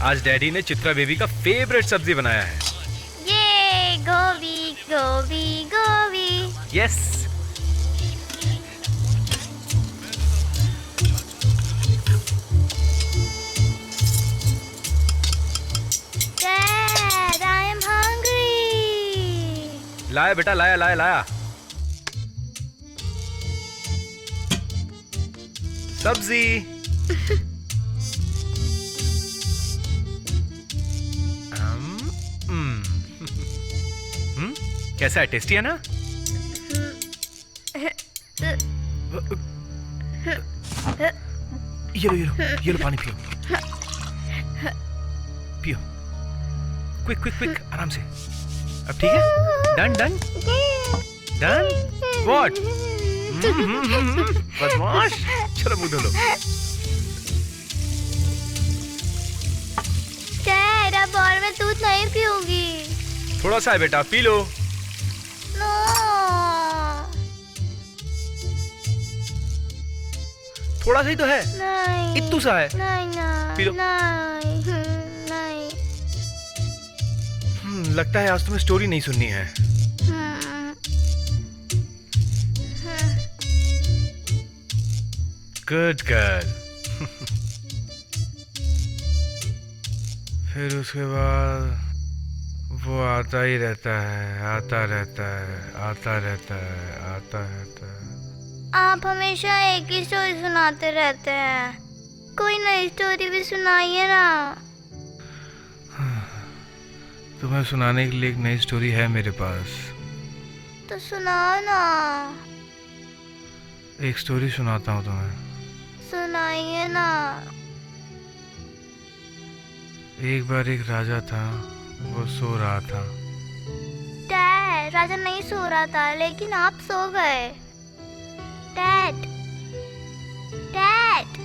आज डैडी ने चित्रा बेबी का फेवरेट सब्जी बनाया है। ये गोभी गोभी गोभी। Yes. Dad, I am hungry. लाया बेटा, लाया लाया लाया। सब्जी। कैसा है? टेस्टी है ना? ये लो पानी पियो। पियो। क्विक क्विक क्विक, आराम से। अब ठीक है? Done done done. व्हाट? बदमाश। चलो मुंह धो लो। डैड, अब और मैं दूध नहीं पीऊंगी। थोड़ा सा है बेटा, पी लो। नो। थोड़ा सा ही तो है। नहीं। इत्तू सा है। नहीं नहीं। P low. नहीं। लगता है आज तुम्हें स्टोरी नहीं सुननी है। Good girl. फिर उसके बाद वो आता ही रहता है, आता रहता है, आता रहता है, आता रहता है। आप हमेशा एक ही स्टोरी सुनाते रहते हैं। कोई नई स्टोरी भी सुनाइए ना। तुम्हें सुनाने के लिए एक नई स्टोरी है मेरे पास। तो सुनाओ ना। एक स्टोरी सुनाता हूँ तुम्हें। सुनाइए ना। एक बार एक राजा था, वो सो रहा था। डैड, राजा नहीं सो रहा था, लेकिन आप सो गए। Dad, dad.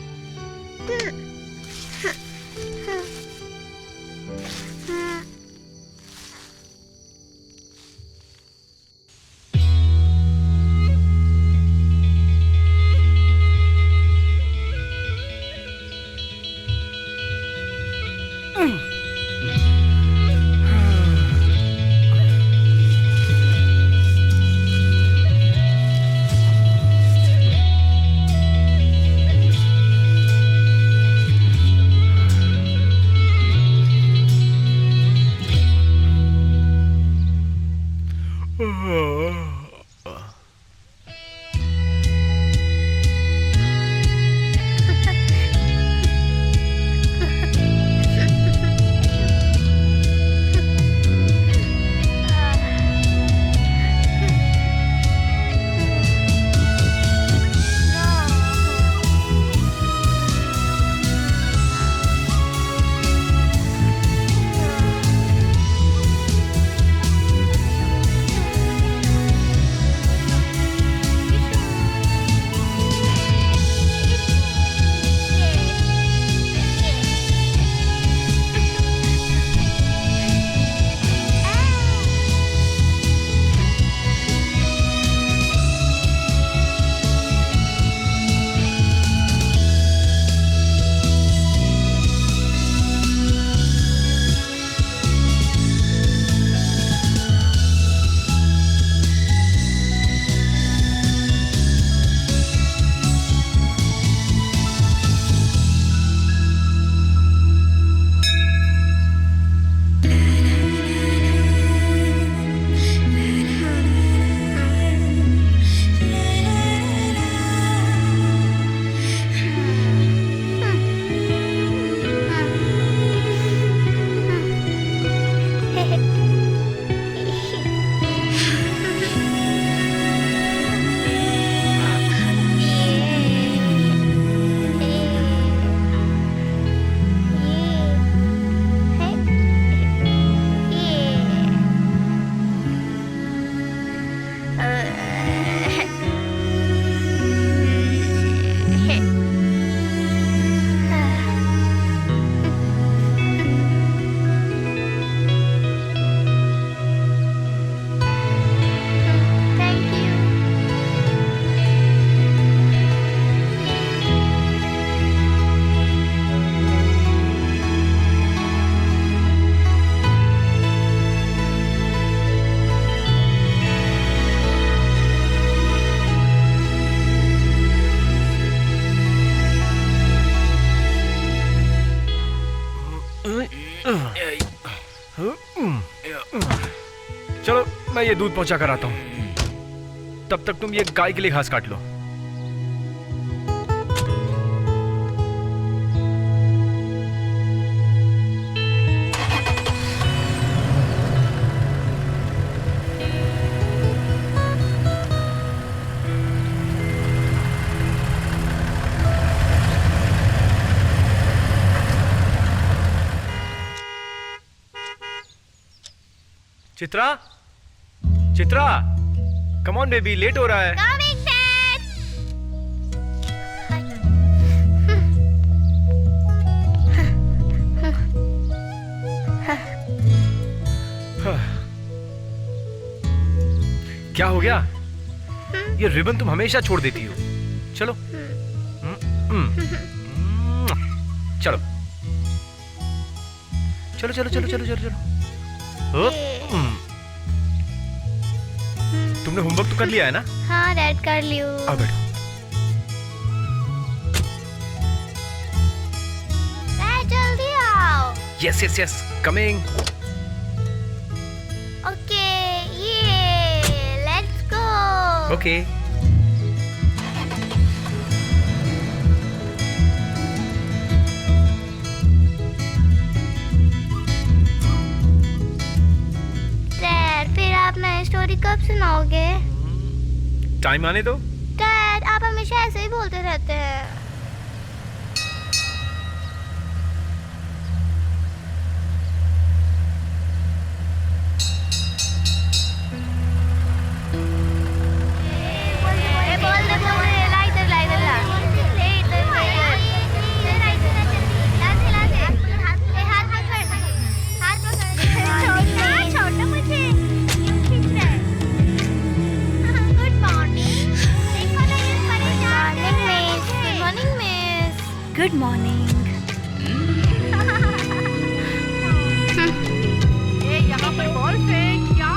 ये दूध पहुंचा कर आता हूं, तब तक तुम ये गाय के लिए घास काट लो। Chitra, Chitra, come on baby, late हो रहा है। Coming, Dad. क्या हो गया? ये रिबन तुम हमेशा छोड़ देती हो। चलो चलो चलो चलो चलो चलो चलो चलो। तुमने होमवर्क तो कर लिया है ना? हाँ डैड, कर लियो। आ बैठो। डैड जल्दी आओ। Yes yes yes, coming. Okay, ये लेट्स गो। ओके। फिर आप नई स्टोरी कब सुनाओगे? टाइम आने दो। डैड, आप हमेशा ऐसे ही बोलते रहते हैं। Good morning. यहाँ पर बॉल फेंक, क्या?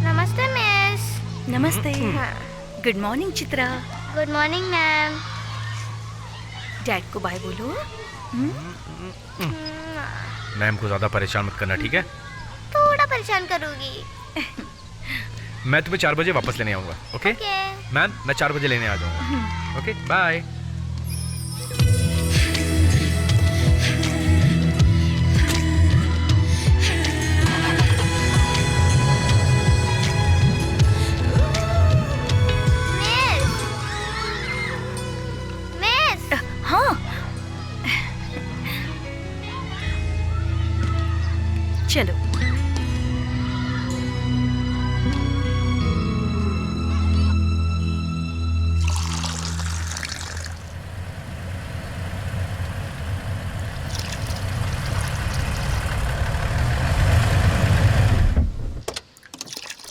नमस्ते मिस। नमस्ते। Good morning Chitra. Good morning ma'am. Dad को बाय बोलो। मैम को ज्यादा परेशान मत करना, ठीक है? थोड़ा परेशान करूंगी। मैं तुम्हें 4 बजे वापस लेने आऊंगा। ओके मैम, मैं 4 बजे लेने आ जाऊंगा। Okay bye. मिस, हाँ चलो।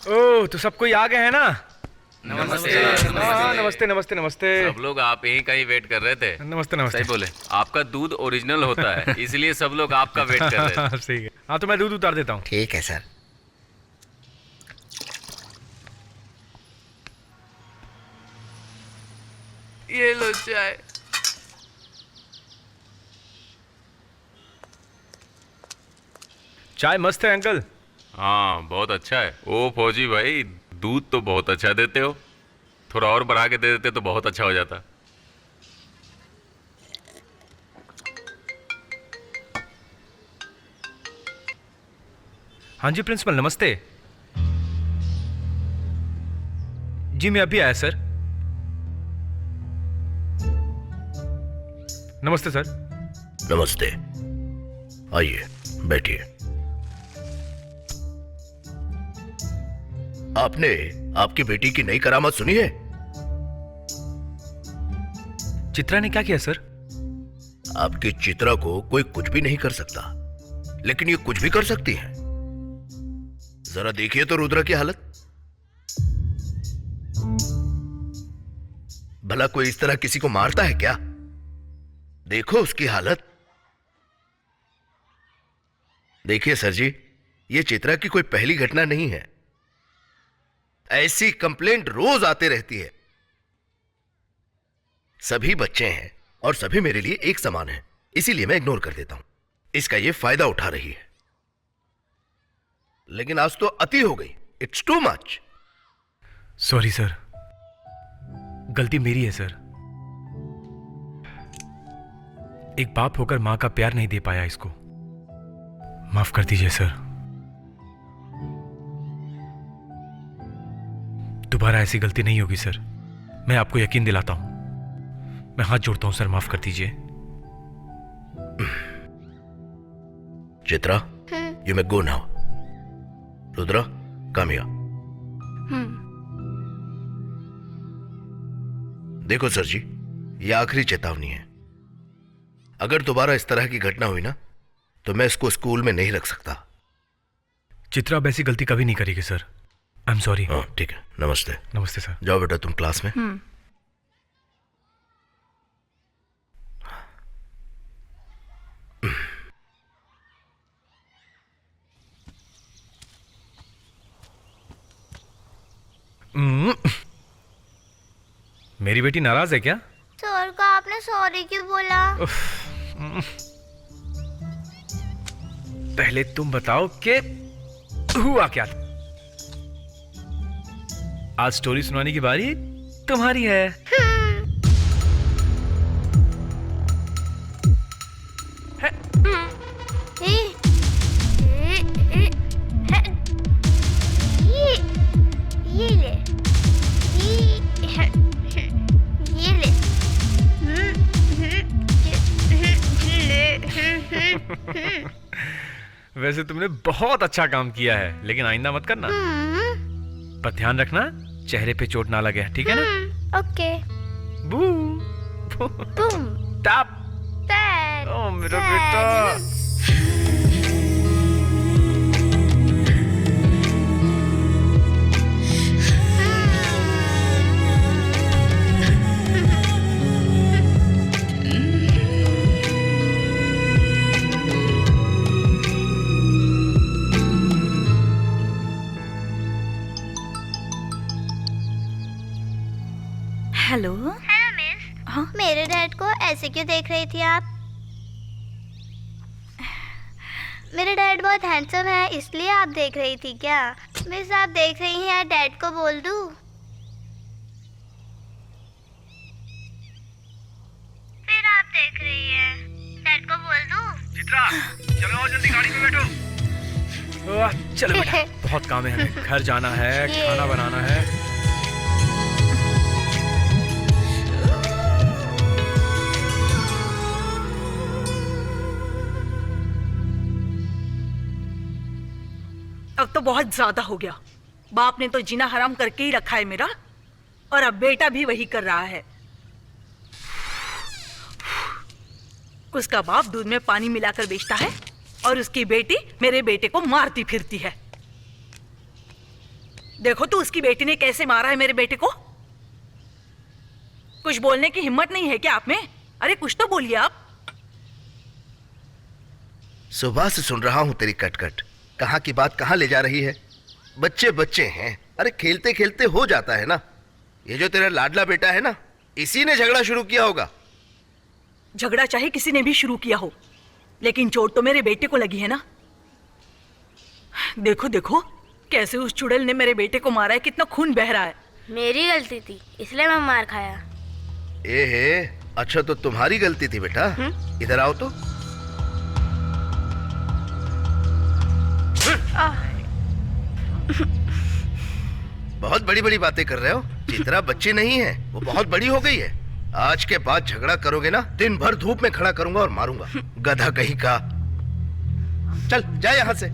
ओह, तो सब कोई आ गए हैं ना? नमस्ते। हाँ, नमस्ते नमस्ते नमस्ते। सब लोग आप यहीं का ही वेट कर रहे थे। नमस्ते नमस्ते। सही बोले, आपका दूध ओरिजिनल होता है, इसलिए सब लोग आपका वेट कर रहे थे। सही है। हाँ तो मैं दूध उतार देता हूँ। ठीक है सर। ये लो चाय। चाय मस्त है अंकल। हाँ बहुत अच्छा है। ओ फौजी भाई, दूध तो बहुत अच्छा देते हो, थोड़ा और बढ़ा के दे देते तो बहुत अच्छा हो जाता। हाँ जी प्रिंसिपल, नमस्ते। जी मैं अभी आया सर। नमस्ते सर। नमस्ते, आइए बैठिए। आपने आपकी बेटी की नई करामात सुनी है? चित्रा ने क्या किया सर? आपकी चित्रा को कोई कुछ भी नहीं कर सकता, लेकिन ये कुछ भी कर सकती है। जरा देखिए तो रुद्रा की हालत। भला कोई इस तरह किसी को मारता है क्या? देखो उसकी हालत। देखिए सर जी, ये चित्रा की कोई पहली घटना नहीं है। ऐसी कंप्लेंट रोज आती रहती है। सभी बच्चे हैं और सभी मेरे लिए एक समान हैं, इसीलिए मैं इग्नोर कर देता हूं। इसका ये फायदा उठा रही है। लेकिन आज तो अति हो गई। It's too much. Sorry sir, गलती मेरी है सर। एक बाप होकर मां का प्यार नहीं दे पाया इसको। माफ कर दीजिए सर। दोबारा ऐसी गलती नहीं होगी सर, मैं आपको यकीन दिलाता हूं। मैं हाथ जोड़ता हूं सर, माफ कर दीजिए। Chitra, you may go now. Rudra, come here. देखो सर जी, ये आखिरी चेतावनी है। अगर दोबारा इस तरह की घटना हुई ना, तो मैं इसको स्कूल में नहीं रख सकता। चित्रा अब ऐसी गलती कभी नहीं करेगी सर। I am sorry. हाँ ठीक है, नमस्ते। नमस्ते सर। जाओ बेटा तुम क्लास में। मेरी बेटी नाराज है क्या? सर का आपने सॉरी क्यों बोला? पहले तुम बताओ कि हुआ क्या था? आज स्टोरी सुनाने की बारी तुम्हारी है। ये ले, ये ले। वैसे तुमने बहुत अच्छा काम किया है, लेकिन आइंदा मत करना। पर ध्यान रखना चेहरे पे चोट ना लगे, ठीक है ना? Okay. Boom boom. Tap. Dad, ओ मेरा Dad. बेटा। हेलो। Hello miss. हाँ? मेरे डैड को ऐसे क्यों देख रही थी आप? मेरे डैड बहुत हैंडसम है, इसलिए आप देख रही थी क्या? मिस आप देख रही हैं, डैड को बोल दूं? फिर आप देख रही हैं, डैड को बोल दूं? चित्रा, चलो आओ जल्दी गाड़ी में बैठो। चलो बेटा, बहुत काम है हमें। घर जाना है, खाना बनाना है। अब तो बहुत ज्यादा हो गया। बाप ने तो जीना हराम करके ही रखा है मेरा, और अब बेटा भी वही कर रहा है। उसका बाप दूध में पानी मिलाकर बेचता है और उसकी बेटी मेरे बेटे को मारती फिरती है। देखो तो उसकी बेटी ने कैसे मारा है मेरे बेटे को। कुछ बोलने की हिम्मत नहीं है क्या आप में? अरे कुछ तो बोलिए आप। सुबह से सुन रहा हूं तेरी कटकट। कहां की बात कहां ले जा रही है? बच्चे बच्चे हैं, अरे खेलते खेलते हो जाता है ना। ये जो तेरा लाडला बेटा है ना, इसी ने झगड़ा शुरू किया होगा। झगड़ा चाहे किसी ने भी शुरू किया हो, लेकिन चोट तो मेरे बेटे को लगी है ना। देखो देखो कैसे उस चुड़ैल ने मेरे बेटे को मारा है, कितना खून बह रहा है। मेरी गलती थी, इसलिए मैं मार खाया। ए हे, अच्छा तो तुम्हारी गलती थी बेटा। इधर आओ तो। बहुत बड़ी बड़ी बातें कर रहे हो। चित्रा बच्ची नहीं है, वो बहुत बड़ी हो गई है। आज के बाद झगड़ा करोगे ना, दिन भर धूप में खड़ा करूंगा और मारूंगा। गधा कहीं का। चल जा यहां से।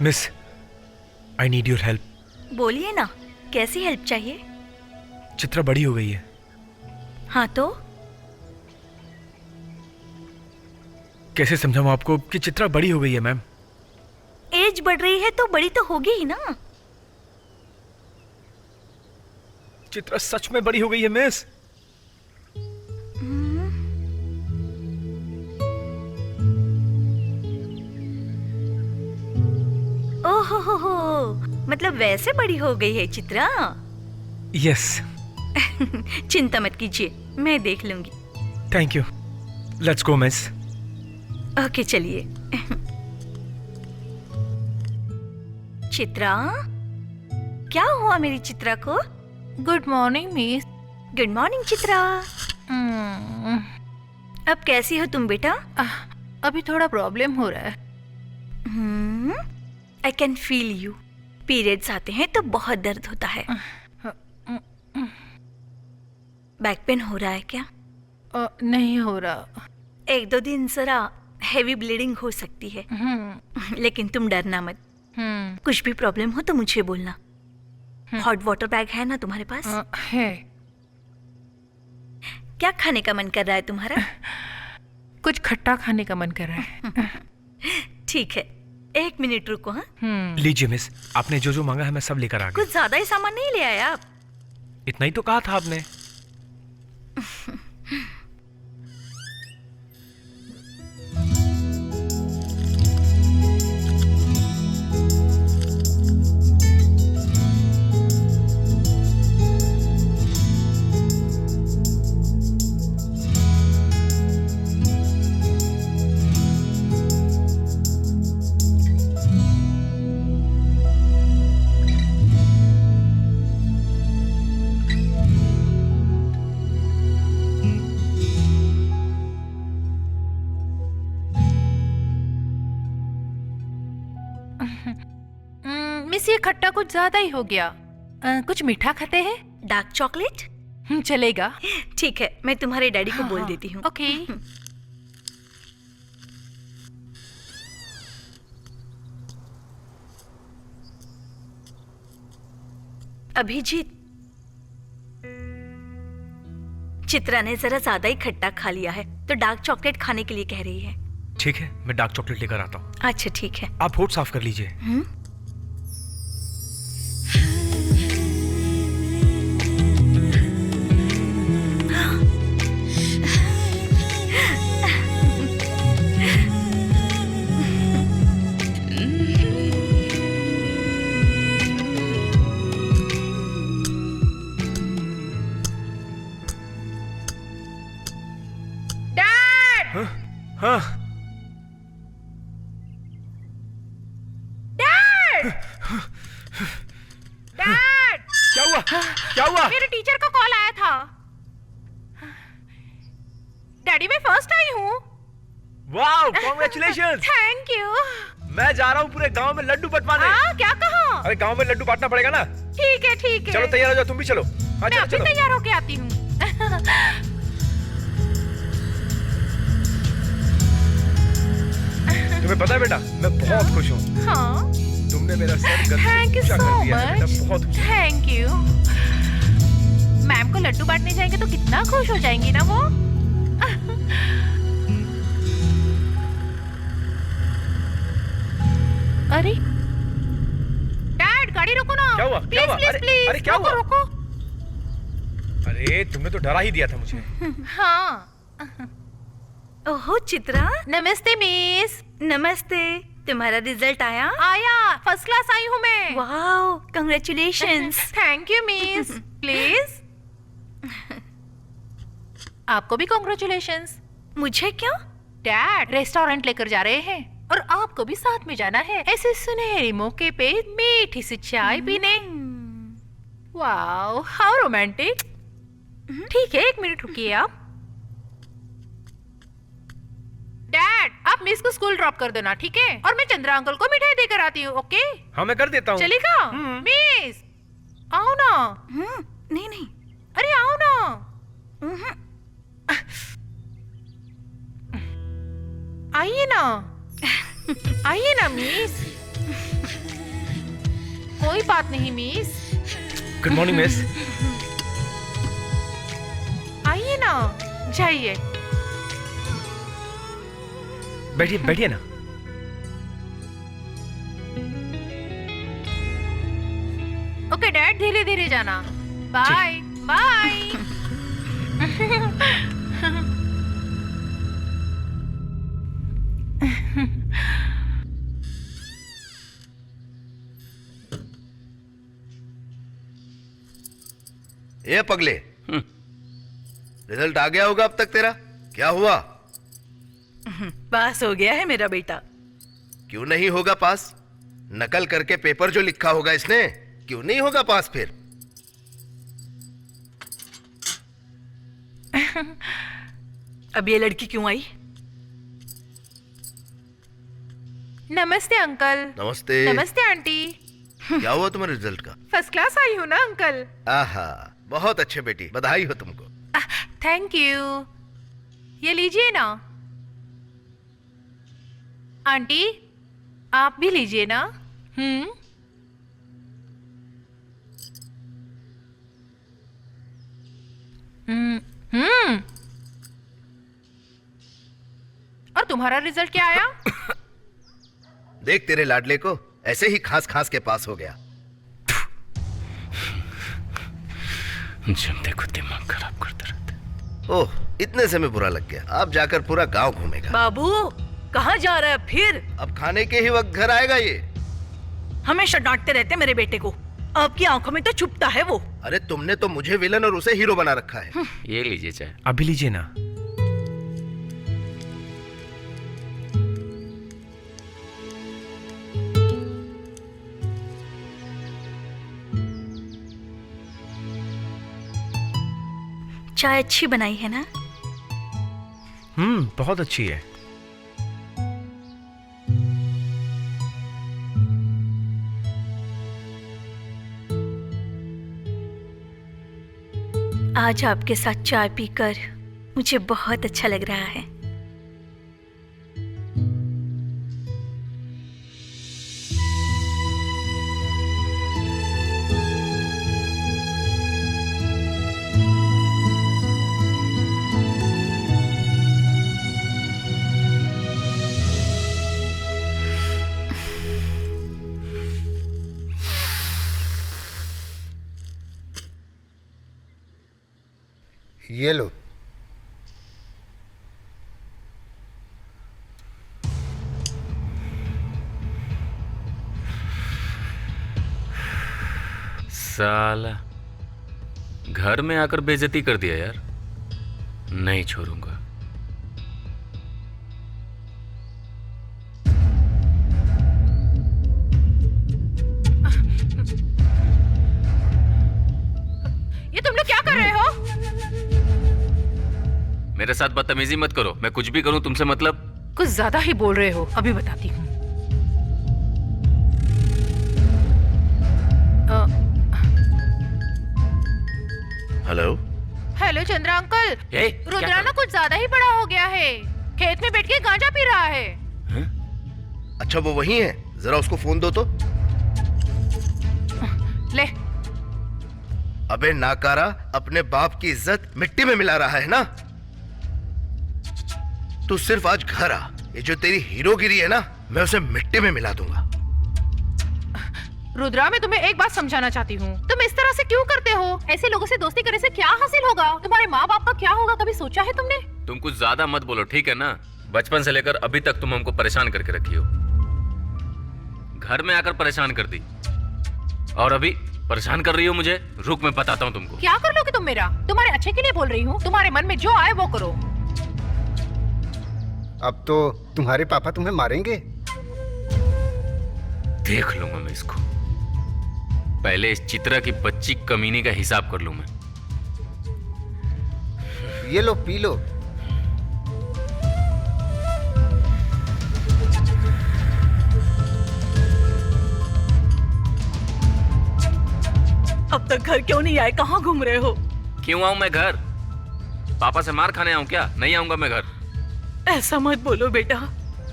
Miss, I need your help. बोलिए ना, कैसी हेल्प चाहिए? चित्रा बड़ी हो गई है। हाँ तो कैसे समझाऊं आपको कि चित्रा बड़ी हो गई है मैम। एज बढ़ रही है तो बड़ी तो होगी ही ना। चित्रा सच में बड़ी हो गई है मिस। ओहो, मतलब वैसे बड़ी हो गई है चित्रा। यस। चिंता मत कीजिए, मैं देख लूंगी। Thank you. Let's go miss. Okay चलिए। चित्रा, क्या हुआ मेरी चित्रा को? Good morning miss. Good morning Chitra. अब कैसी हो तुम बेटा? अभी थोड़ा प्रॉब्लम हो रहा है। I can feel you. Periods आते हैं तो बहुत दर्द होता है। बैक पेन हो रहा है क्या? नहीं हो रहा। 1-2 दिन जरा हेवी ब्लीडिंग हो सकती है, लेकिन तुम डरना मत। कुछ भी प्रॉब्लम हो तो मुझे बोलना। हॉट वाटर बैग है ना तुम्हारे पास? है। क्या खाने का मन कर रहा है तुम्हारा? कुछ खट्टा खाने का मन कर रहा है। ठीक है, 1 मिनट रुको। हाँ, लीजिए मिस, आपने जो जो मांगा है मैं सब लेकर आ गया। कुछ ज्यादा ही सामान नहीं ले आया आप? इतना ही तो कहा था आपने। मिस ये खट्टा कुछ ज्यादा ही हो गया। कुछ मीठा खाते हैं? Dark chocolate? चलेगा। ठीक है, मैं तुम्हारे डैडी को बोल देती हूँ। ओके। अभिजीत, चित्रा ने जरा ज्यादा ही खट्टा खा लिया है तो डार्क चॉकलेट खाने के लिए कह रही है। ठीक है, मैं डार्क चॉकलेट लेकर आता हूँ। अच्छा ठीक है। आप होठ साफ कर लीजिए। हाँ। डैड! क्या हुआ? क्या हुआ? मेरे टीचर का कॉल आया था। डैडी मैं फर्स्ट आई हूँ। वाह, कांग्रेचुलेशंस। Thank you. मैं जा रहा हूँ पूरे गांव में लड्डू बंटवाने। हाँ, क्या कहा? अरे गांव में लड्डू बांटना पड़ेगा ना। ठीक है ठीक है। चलो तैयार हो जाओ, तुम भी चलो। हाँ मैं चलो अभी चलो। तैयार होके आती हूँ। तुम्हें पता है बेटा, मैं बहुत खुश हूँ। हाँ। तुमने मेरा सर गर्व से थैंक यू ऊंचा सो कर दिया है बेटा, मच। बहुत खुश हूँ। Thank you. मैम को लड्डू बांटने जाएंगे तो कितना खुश हो जाएंगी ना वो। अरे डैड, गाड़ी रोको ना। क्या हुआ? क्या हुआ? प्लीज अरे, प्लीज अरे, क्या रोको हुआ? रोको। अरे तुमने तो डरा ही दिया था मुझे। हाँ। ओहो चित्रा, नमस्ते मिस। नमस्ते। तुम्हारा रिजल्ट आया? आया, फर्स्ट क्लास आई हूँ मैं। Wow, congratulations. Thank you miss. Please. आपको भी कांग्रेचुलेशंस। मुझे क्यों? डैड रेस्टोरेंट लेकर जा रहे हैं और आपको भी साथ में जाना है। ऐसे सुनहरे मौके पे मीठी सी चाय पीने। Wow, how romantic. ठीक है, 1 मिनट रुकिए आप। डैड, आप मिस को स्कूल ड्रॉप कर देना, ठीक है? और मैं चंद्रा अंकल को मिठाई देकर आती हूँ, ओके? हाँ मैं कर देता हूँ। चलेगा? मिस आओ ना। नहीं नहीं। अरे आओ ना। आइए ना। आइए ना मिस। कोई बात नहीं मिस। Good morning miss. आइए ना, जाइए। बैठिए बैठिए ना। ओके डैड, धीरे धीरे जाना। Bye bye. ये पगले, रिजल्ट आ गया होगा अब तक तेरा। क्या हुआ? पास हो गया है मेरा बेटा। क्यों नहीं होगा पास? नकल करके पेपर जो लिखा होगा इसने, क्यों नहीं होगा पास फिर? अब ये लड़की क्यों आई? नमस्ते अंकल। नमस्ते। नमस्ते आंटी। क्या हुआ तुम्हारे रिजल्ट का? फर्स्ट क्लास आई हूँ ना अंकल। आहा, बहुत अच्छे बेटी, बधाई हो तुमको। Thank you. ये लीजिए ना आंटी, आप भी लीजिए ना। हम्म। और तुम्हारा रिजल्ट क्या आया? देख तेरे लाडले को, ऐसे ही खास खास के पास हो गया। जब देखो दिमाग खराब करते रहते। ओह, इतने से में बुरा लग गया। अब जाकर पूरा गांव घूमेगा। बाबू कहाँ जा रहा है फिर? अब खाने के ही वक्त घर आएगा ये। हमेशा डांटते रहते मेरे बेटे को, आपकी आंखों में तो चुभता है वो। अरे तुमने तो मुझे विलन और उसे हीरो बना रखा है। ये लीजिए चाय। अभी लीजिए ना। चाय अच्छी बनाई है ना? बहुत अच्छी है। आज आपके साथ चाय पीकर मुझे बहुत अच्छा लग रहा है। ये लो। साला घर में आकर बेइज्जती कर दिया यार। नहीं छोड़ूंगा। ये तुम लोग क्या कर रहे हो? मेरे साथ बदतमीजी मत करो। मैं कुछ भी करूं तुमसे मतलब। कुछ ज्यादा ही बोल रहे हो, अभी बताती हूँ। Hello. Hello Chandra uncle. Hey, Rudrana कुछ ज्यादा ही बड़ा हो गया है। खेत में बैठ के गांजा पी रहा है। अच्छा वो वही है, जरा उसको फोन दो तो। ले। अबे नाकारा, अपने बाप की इज्जत मिट्टी में मिला रहा है ना। तू सिर्फ आज घर आ, ये जो तेरी हीरोगिरी है ना, मैं उसे मिट्टी में मिला दूंगा। रुद्रा, मैं तुम्हें एक बात समझाना चाहती हूँ। तुम इस तरह से क्यों करते हो? ऐसे लोगों से दोस्ती करने से क्या हासिल होगा? तुम्हारे माँ बाप का क्या होगा, कभी सोचा है तुमने? तुम कुछ ज्यादा मत बोलो, ठीक है ना? बचपन से लेकर अभी तक तुम हमको परेशान करके रखी हो। घर में आकर परेशान कर दी, और अभी परेशान कर रही हो मुझे। रुक, मैं बताता हूँ तुमको। क्या कर लोगे तुम मेरा? तुम्हारे अच्छे के लिए बोल रही हूँ। तुम्हारे मन में जो आए वो करो। अब तो तुम्हारे पापा तुम्हें मारेंगे। देख लूंगा मैं इसको। पहले इस चित्रा की बच्ची कमीनी का हिसाब कर लूं मैं। ये लो, पी लो। अब तक घर क्यों नहीं आए? कहाँ घूम रहे हो? क्यों आऊं मैं घर? पापा से मार खाने आऊं क्या? नहीं आऊंगा मैं घर। ऐसा मत बोलो बेटा,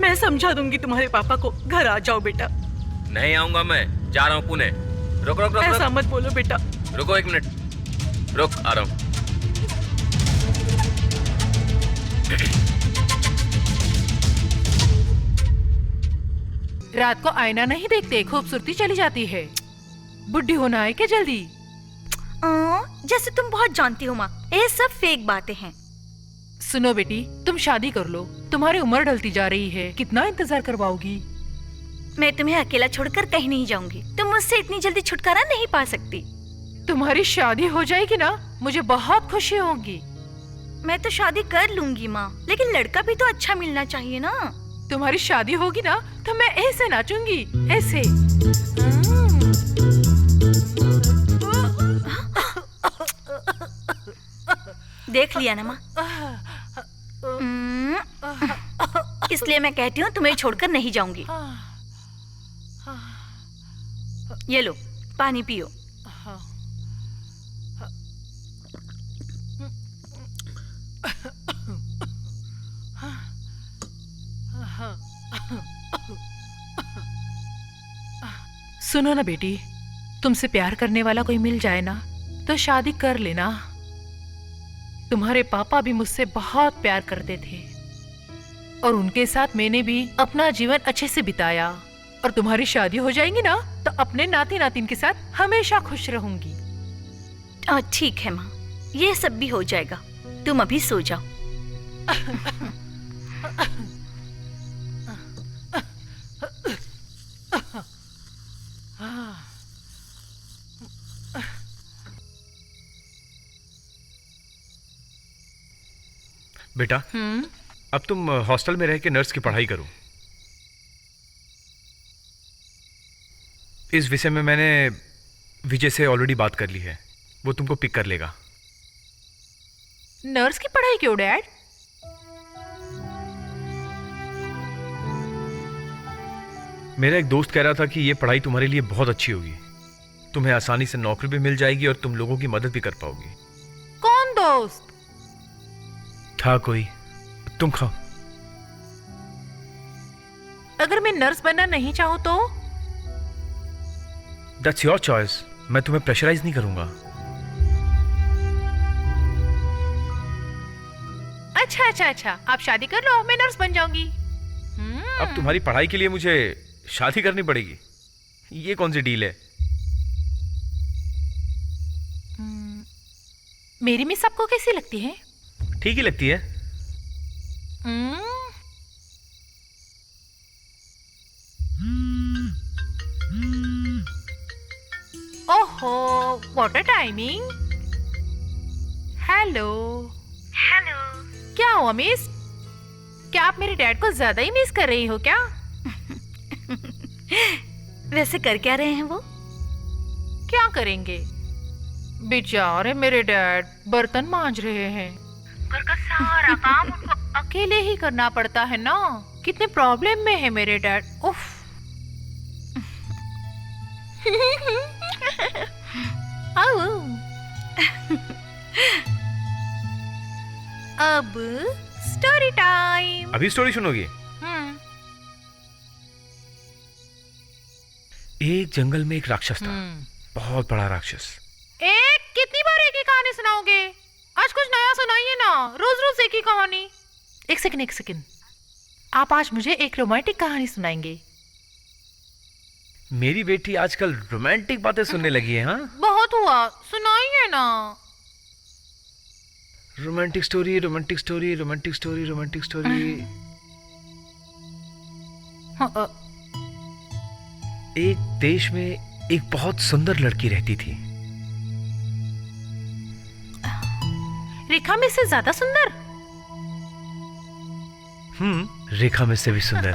मैं समझा दूंगी तुम्हारे पापा को। घर आ जाओ बेटा। नहीं आऊंगा मैं, जा रहा हूं पुणे। रुक रुक रुक, ऐसा रुक। मत बोलो बेटा। रुको 1 मिनट, रुक आ रहा हूं। रात को आईना नहीं देखते, खूबसूरती चली जाती है। बुढ़ी होना है क्या जल्दी? जैसे तुम बहुत जानती हो माँ, ये सब फेक बातें हैं। सुनो बेटी, तुम शादी कर लो, तुम्हारी उम्र ढलती जा रही है, कितना इंतजार करवाओगी? मैं तुम्हें अकेला छोड़कर कहीं नहीं जाऊंगी। तुम मुझसे इतनी जल्दी छुटकारा नहीं पा सकती। तुम्हारी शादी हो जाएगी ना, मुझे बहुत खुशी होगी। मैं तो शादी कर लूंगी माँ, लेकिन लड़का भी तो अच्छा मिलना चाहिए ना। तुम्हारी शादी होगी ना तो मैं ऐसे नाचूंगी, ऐसे। देख लिया ना माँ, इसलिए मैं कहती हूँ तुम्हें छोड़कर नहीं जाऊंगी। ये लो पानी पियो। सुनो ना बेटी, तुमसे प्यार करने वाला कोई मिल जाए ना तो शादी कर लेना। तुम्हारे पापा भी मुझसे बहुत प्यार करते थे और उनके साथ मैंने भी अपना जीवन अच्छे से बिताया। और तुम्हारी शादी हो जाएगी ना तो अपने नाती नातिन के साथ हमेशा खुश रहूंगी। ठीक है माँ, ये सब भी हो जाएगा। तुम अभी सो जाओ। बेटा, अब तुम हॉस्टल में रह के नर्स की पढ़ाई करो। इस विषय में मैंने विजय से ऑलरेडी बात कर ली है, वो तुमको पिक कर लेगा। नर्स की पढ़ाई क्यों डैड? मेरा एक दोस्त कह रहा था कि ये पढ़ाई तुम्हारे लिए बहुत अच्छी होगी, तुम्हें आसानी से नौकरी भी मिल जाएगी और तुम लोगों की मदद भी कर पाओगी। कौन दोस्त? था कोई, तुम खाओ। अगर मैं नर्स बनना नहीं चाहूँ तो? दैट्स योर चॉइस, मैं तुम्हें प्रेशराइज नहीं करूंगा। अच्छा, आप शादी कर लो, मैं नर्स बन जाऊंगी। अब तुम्हारी पढ़ाई के लिए मुझे शादी करनी पड़ेगी, ये कौन सी डील है? मेरी मिस आपको कैसी लगती है? ठीक ही लगती है। ओहो, व्हाट अ टाइमिंग। हेलो। क्या हुआ मिस? क्या आप मेरे डैड को ज्यादा ही मिस कर रही हो क्या? वैसे कर क्या रहे हैं वो? क्या करेंगे, बेचारे मेरे डैड बर्तन मांज रहे हैं। घर का सारा काम उनको अकेले ही करना पड़ता है ना। कितने प्रॉब्लम में है मेरे डैड। उफ। अब स्टोरी टाइम। अभी स्टोरी सुनोगी? एक जंगल में एक राक्षस था, बहुत बड़ा राक्षस। कितनी बार एक ही कहानी सुनाओगे? आज कुछ नया सुनाइए ना, रोज रोज एक ही कहानी। एक सेकंड, आप आज मुझे एक रोमांटिक कहानी सुनाएंगे। मेरी बेटी आजकल रोमांटिक बातें सुनने लगी है। हाँ, बहुत हुआ, सुनाइए ना। Romantic story, romantic story, romantic story, romantic story. एक देश में एक बहुत सुंदर लड़की रहती थी। रेखा में से ज्यादा सुंदर? रेखा में से भी सुंदर।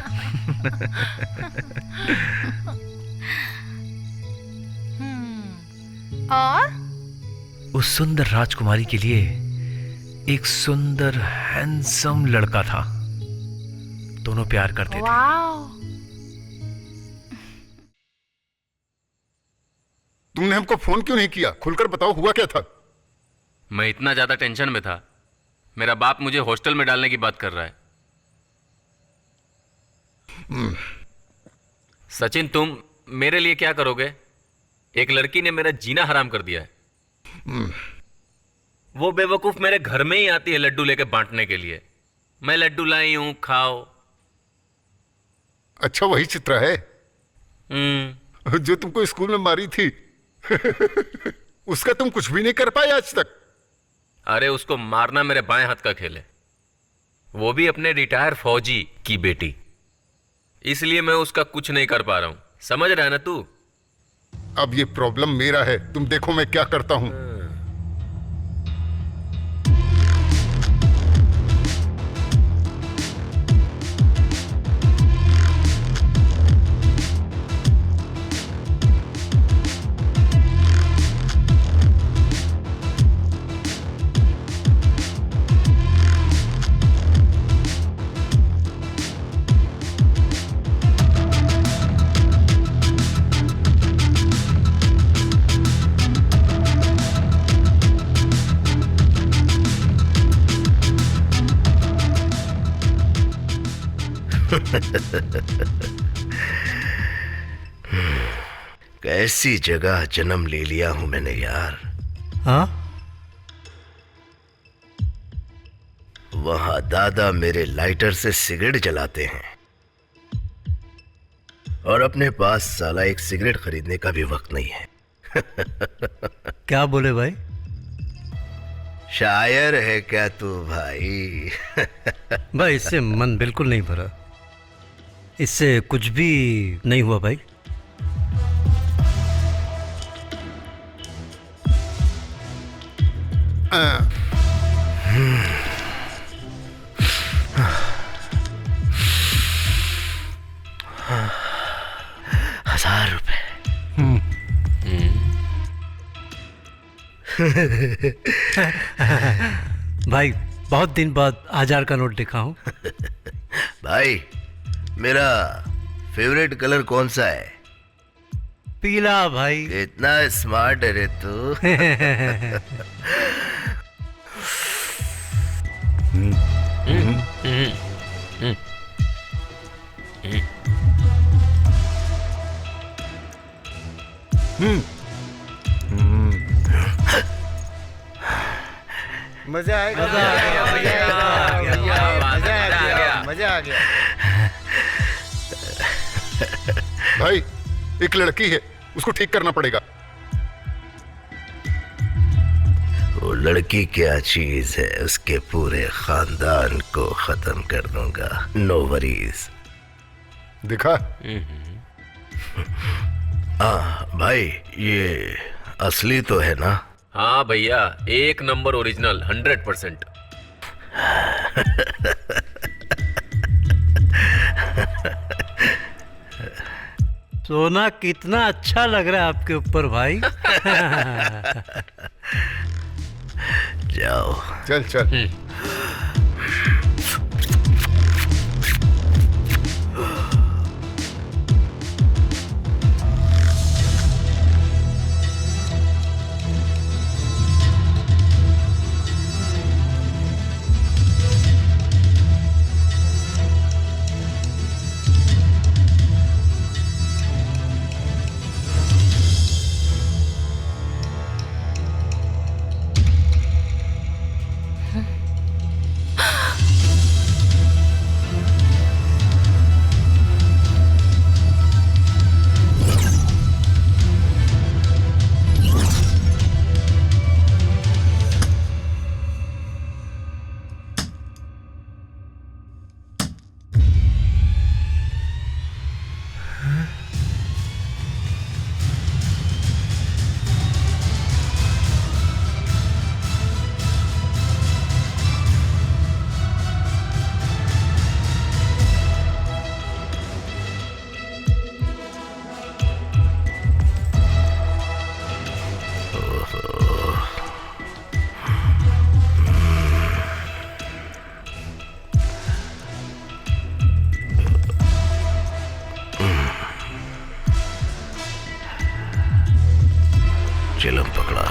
और उस सुंदर राजकुमारी के लिए एक सुंदर हैंडसम लड़का था। दोनों प्यार करते थे। वाव। तुमने हमको फोन क्यों नहीं किया? खुलकर बताओ, हुआ क्या था? मैं इतना ज्यादा टेंशन में था, मेरा बाप मुझे हॉस्टल में डालने की बात कर रहा है। सचिन, तुम मेरे लिए क्या करोगे? एक लड़की ने मेरा जीना हराम कर दिया है। वो बेवकूफ मेरे घर में ही आती है लड्डू लेके बांटने के लिए। मैं लड्डू लाई हूं, खाओ। अच्छा, वही चित्रा है? जो तुमको स्कूल में मारी थी उसका तुम कुछ भी नहीं कर पाए आज तक। अरे उसको मारना मेरे बाएं हाथ का खेल है, वो भी अपने रिटायर फौजी की बेटी, इसलिए मैं उसका कुछ नहीं कर पा रहा हूं। समझ रहा है ना तू? अब ये प्रॉब्लम मेरा है, तुम देखो मैं क्या करता हूं। कैसी जगह जन्म ले लिया हूं मैंने यार। हाँ? वहां दादा मेरे लाइटर से सिगरेट जलाते हैं और अपने पास साला एक सिगरेट खरीदने का भी वक्त नहीं है। क्या बोले भाई? शायर है क्या तू भाई? भाई इससे मन बिल्कुल नहीं भरा, इससे कुछ भी नहीं हुआ भाई। ₹1000। भाई बहुत दिन बाद 1000 का नोट देखा हूं। भाई मेरा फेवरेट कलर कौन सा है? पीला भाई। इतना स्मार्ट है रे तू। मजा आएगा। मजा आ गया। भाई एक लड़की है, उसको ठीक करना पड़ेगा। वो लड़की क्या चीज है, उसके पूरे खानदान को खत्म कर दूंगा। No worries. दिखा? भाई ये असली तो है ना? हाँ भैया, 1 नंबर ओरिजिनल 100%। सोना कितना अच्छा लग रहा है आपके ऊपर भाई। जाओ। चल चल। चिलम पकड़ा।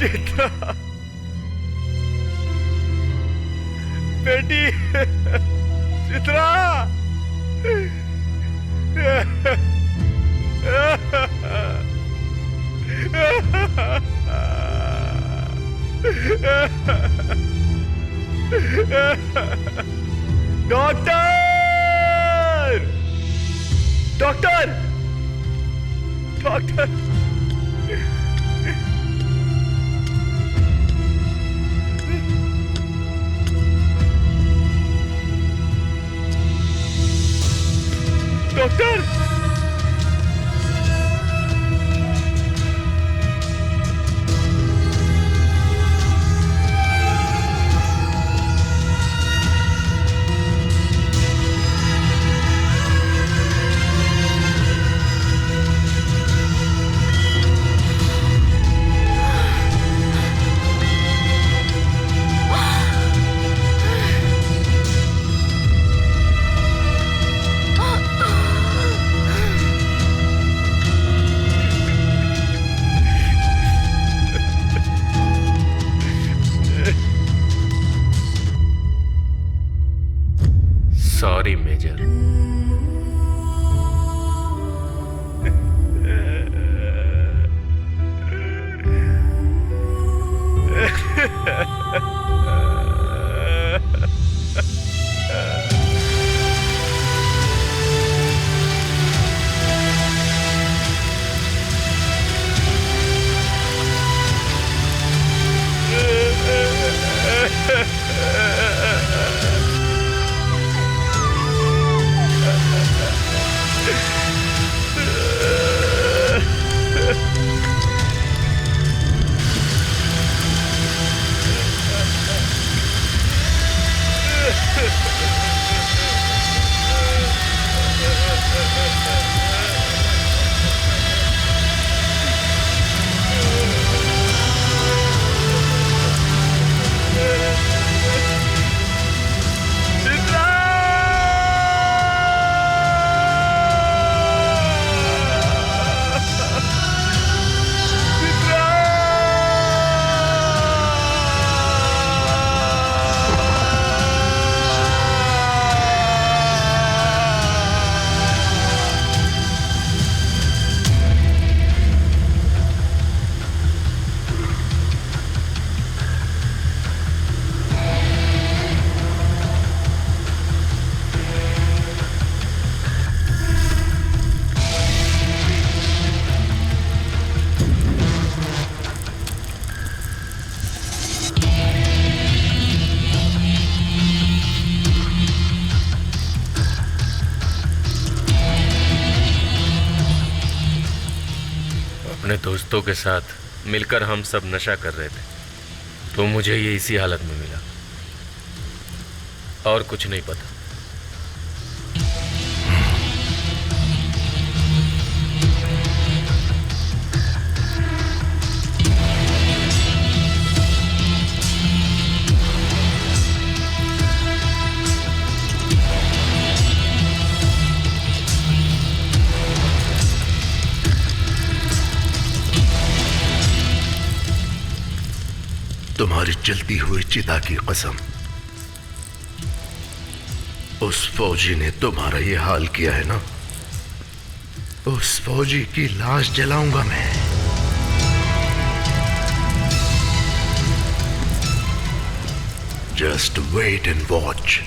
चित्रा, बेटी, Chitra. Doctor, doctor, doctor. Doctor, sorry major. अपने दोस्तों के साथ मिलकर हम सब नशा कर रहे थे, तो मुझे ये इसी हालत में मिला, और कुछ नहीं पता। तुम्हारी जलती हुई चिता की कसम, उस फौजी ने तुम्हारा ये हाल किया है ना, उस फौजी की लाश जलाऊंगा मैं। Just wait and watch.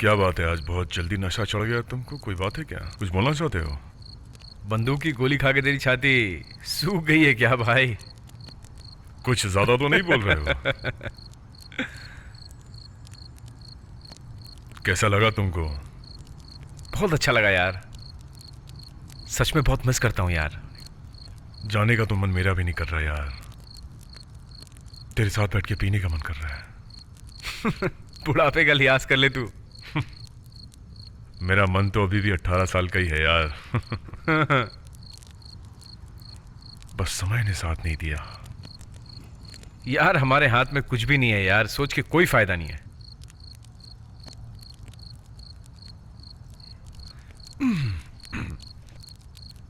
क्या बात है, आज बहुत जल्दी नशा चढ़ गया तुमको? कोई बात है क्या? कुछ बोलना चाहते हो? बंदूक की गोली खा के तेरी छाती सूख गई है क्या भाई? कुछ ज्यादा तो नहीं बोल रहे हो? कैसा लगा तुमको? बहुत अच्छा लगा यार, सच में बहुत मिस करता हूँ यार। जाने का तो मन मेरा भी नहीं कर रहा यार, तेरे साथ बैठ के पीने का मन कर रहा है। बुढ़ापे का लिहाज कर ले तू। मेरा मन तो अभी भी 18 साल का ही है यार। बस समय ने साथ नहीं दिया। यार हमारे हाथ में कुछ भी नहीं है यार, सोच के कोई फायदा नहीं है।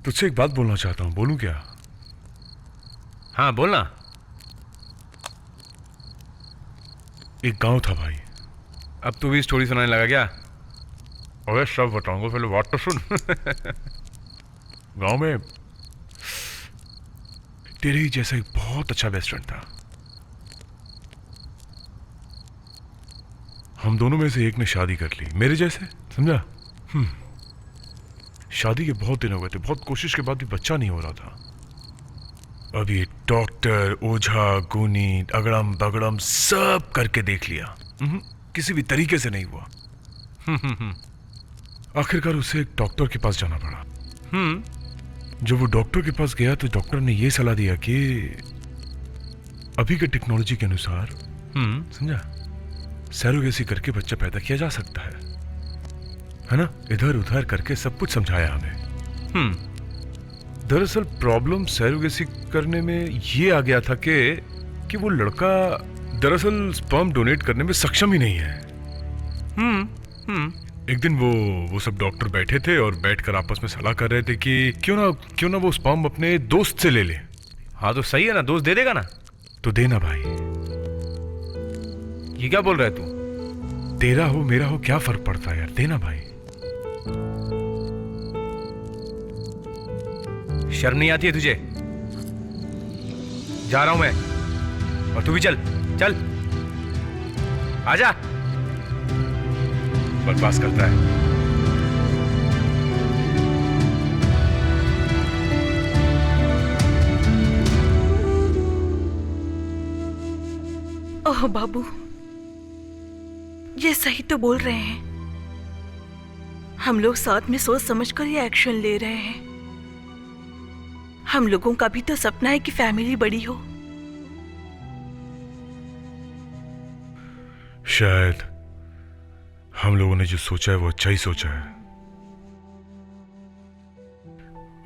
तुझसे एक बात बोलना चाहता हूं, बोलूं क्या? हाँ बोलना। एक गांव था भाई। अब तू भी स्टोरी सुनाने लगा क्या? अरे सब बताऊंगा, पहले बात तो सुन। गांव में तेरे ही जैसा एक बहुत अच्छा बेस्ट फ्रेंड था। हम दोनों में से एक ने शादी कर ली, मेरे जैसे, समझा? शादी के बहुत दिन हो गए थे, बहुत कोशिश के बाद भी बच्चा नहीं हो रहा था। अभी डॉक्टर, ओझा, गुनी, अगड़म बगड़म सब करके देख लिया, किसी भी तरीके से नहीं हुआ। आखिरकार उसे एक डॉक्टर के पास जाना पड़ा। जब वो डॉक्टर के पास गया तो डॉक्टर ने ये सलाह दिया कि अभी के टेक्नोलॉजी के अनुसार, समझा, सैरोगेसी करके बच्चा पैदा किया जा सकता है ना? इधर उधर करके सब कुछ समझाया हमें। दरअसल प्रॉब्लम सैरोगेसी करने में ये आ गया था कि वो लड़का दरअसल स्पर्म डोनेट करने में सक्षम ही नहीं है। एक दिन वो सब डॉक्टर बैठे थे और बैठकर आपस में सलाह कर रहे थे कि क्यों ना वो स्पर्म अपने दोस्त से ले ले। हाँ तो सही है ना, दोस्त दे देगा ना? तो देना भाई। ये क्या बोल रहा है तू? तेरा हो मेरा हो क्या फर्क पड़ता है यार, देना भाई। शर्म नहीं आती है तुझे? जा रहा हूं मैं, और तू भी चल चल, आजा। बकवास करता है। ओह बाबू, ये सही तो बोल रहे हैं। हम लोग साथ में सोच समझकर ये एक्शन ले रहे हैं। हम लोगों का भी तो सपना है कि फैमिली बड़ी हो। शायद हम लोगों ने जो सोचा है वो अच्छा ही सोचा है।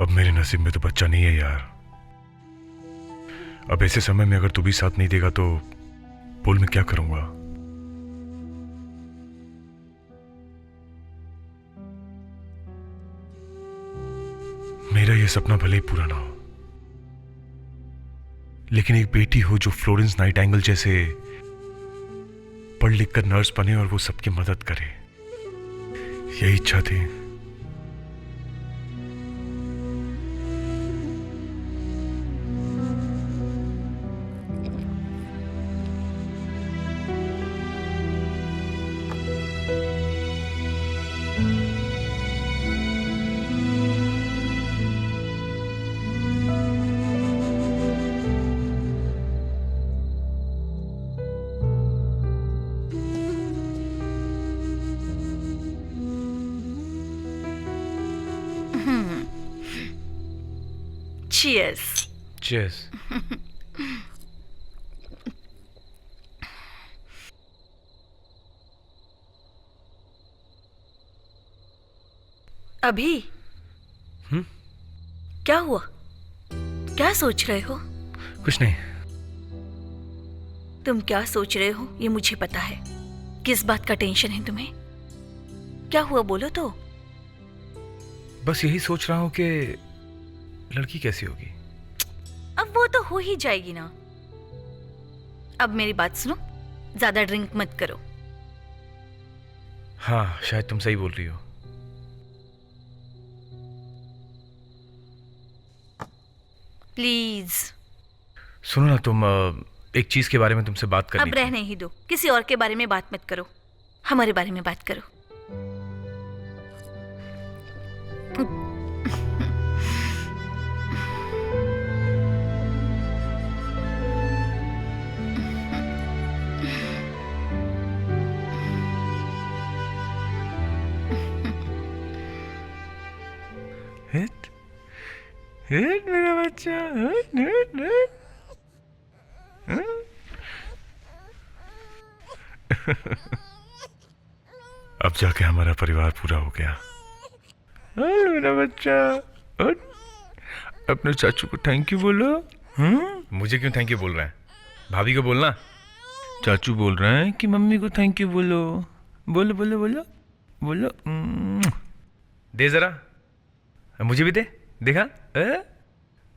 अब मेरे नसीब में तो बच्चा नहीं है यार। अब ऐसे समय में अगर तू भी साथ नहीं देगा तो बोल मैं क्या करूंगा? मेरा ये सपना भले ही पूरा ना हो, लेकिन एक बेटी हो जो फ्लोरेंस नाइटिंगेल जैसे पढ़ लिख कर नर्स बने और वो सबकी मदद करे, यही इच्छा थी। Cheers. Cheers. अभी क्या हुआ? क्या सोच रहे हो? कुछ नहीं। तुम क्या सोच रहे हो ये मुझे पता है। किस बात का टेंशन है तुम्हें? क्या हुआ बोलो तो। बस यही सोच रहा हूं कि लड़की कैसी होगी। अब वो तो हो ही जाएगी ना। अब मेरी बात सुनो, ज्यादा ड्रिंक मत करो। हाँ शायद तुम सही बोल रही हो। प्लीज सुनो ना, तुम एक चीज के बारे में तुमसे बात करनी अब रहने ही दो। किसी और के बारे में बात मत करो, हमारे बारे में बात करो। हिट हिट मेरा बच्चा, हिट हिट हिट। अब जाके हमारा परिवार पूरा हो गया। मेरा बच्चा, अपने चाचू को थैंक यू बोलो। मुझे क्यों थैंक यू बोल रहा है? भाभी को बोलना। चाचू बोल रहे हैं कि मम्मी को थैंक यू बोलो। बोलो बोलो बोलो बोलो। दे जरा, मुझे भी दे। देखा?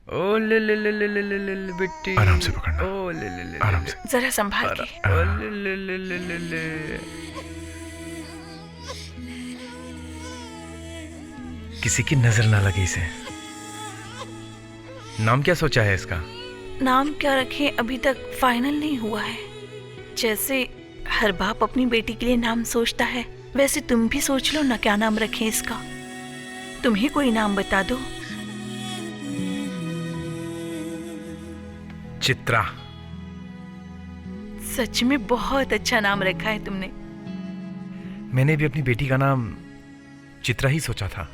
ओ ले ले ले ले ले ले ले ले बेटी, आराम से पकड़ना। ओ ले ले ले आराम से, जरा संभाल के। ओ ले ले ले ले ले ले। किसी की नजर ना लगे इसे। नाम क्या सोचा है इसका? नाम क्या रखें अभी तक फाइनल नहीं हुआ है। जैसे हर बाप अपनी बेटी के लिए नाम सोचता है, वैसे तुम भी सोच लो ना क्या नाम रखें इसका। तुम ही कोई नाम बता दो। चित्रा। सच में बहुत अच्छा नाम रखा है तुमने। मैंने भी अपनी बेटी का नाम चित्रा ही सोचा था।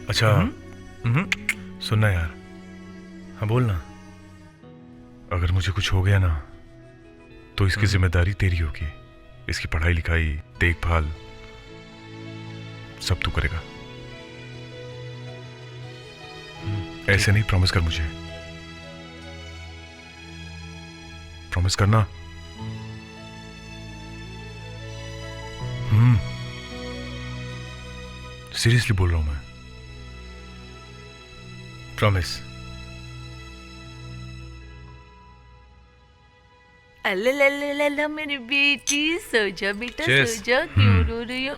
अच्छा, सुनना यार। हाँ बोलना। अगर मुझे कुछ हो गया ना तो इसकी जिम्मेदारी तेरी होगी। इसकी पढ़ाई लिखाई, देखभाल सब तू करेगा। ऐसे नहीं, प्रॉमिस कर मुझे। प्रॉमिस करना। सीरियसली बोल रहा हूं मैं। प्रॉमिस। अल्लाह मेरी बेटी, सो जा बेटा, सो जा। क्यों रो रही हो?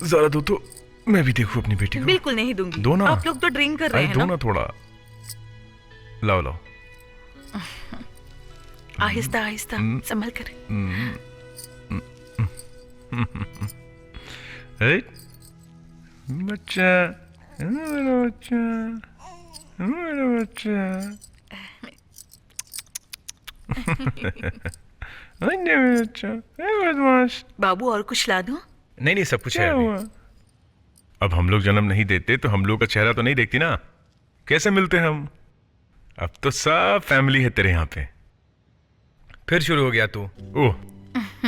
जरा दो तो मैं भी देखूं अपनी बेटी को। बिल्कुल नहीं दूंगी। दो ना। आप लोग तो ड्रिंक कर रहे हैं दो ना। ना थोड़ा। लाओ लाओ। आहिस्ता आहिस्ता संभल कर। बच्चा, मेरा बच्चा, मेरा बच्चा। मेरा बच्चा, बदमाश। बाबू और कुछ ला दूं? नहीं नहीं, सब कुछ है अभी। अब हम लोग जन्म नहीं देते तो हम लोग का चेहरा तो नहीं देखती ना। कैसे मिलते हम? अब तो सब फैमिली है तेरे यहाँ पे। फिर शुरू हो गया तू। ओह,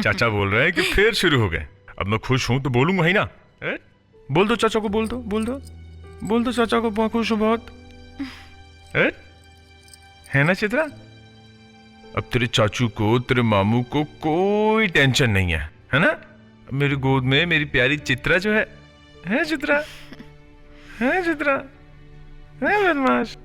चाचा बोल रहे हैं कि फिर शुरू हो गए। अब मैं खुश हूं तो बोलूंगा ही ना। बोल दो चाचा को, बोल दो बोल दो बोल दो चाचा को, बहुत खुश हूं बहुत। है ना चित्रा? अब तेरे चाचू को, तेरे मामू को कोई टेंशन नहीं है ना? मेरी गोद में मेरी प्यारी चित्रा जो है चित्रा? है चित्रा? है बदमाश?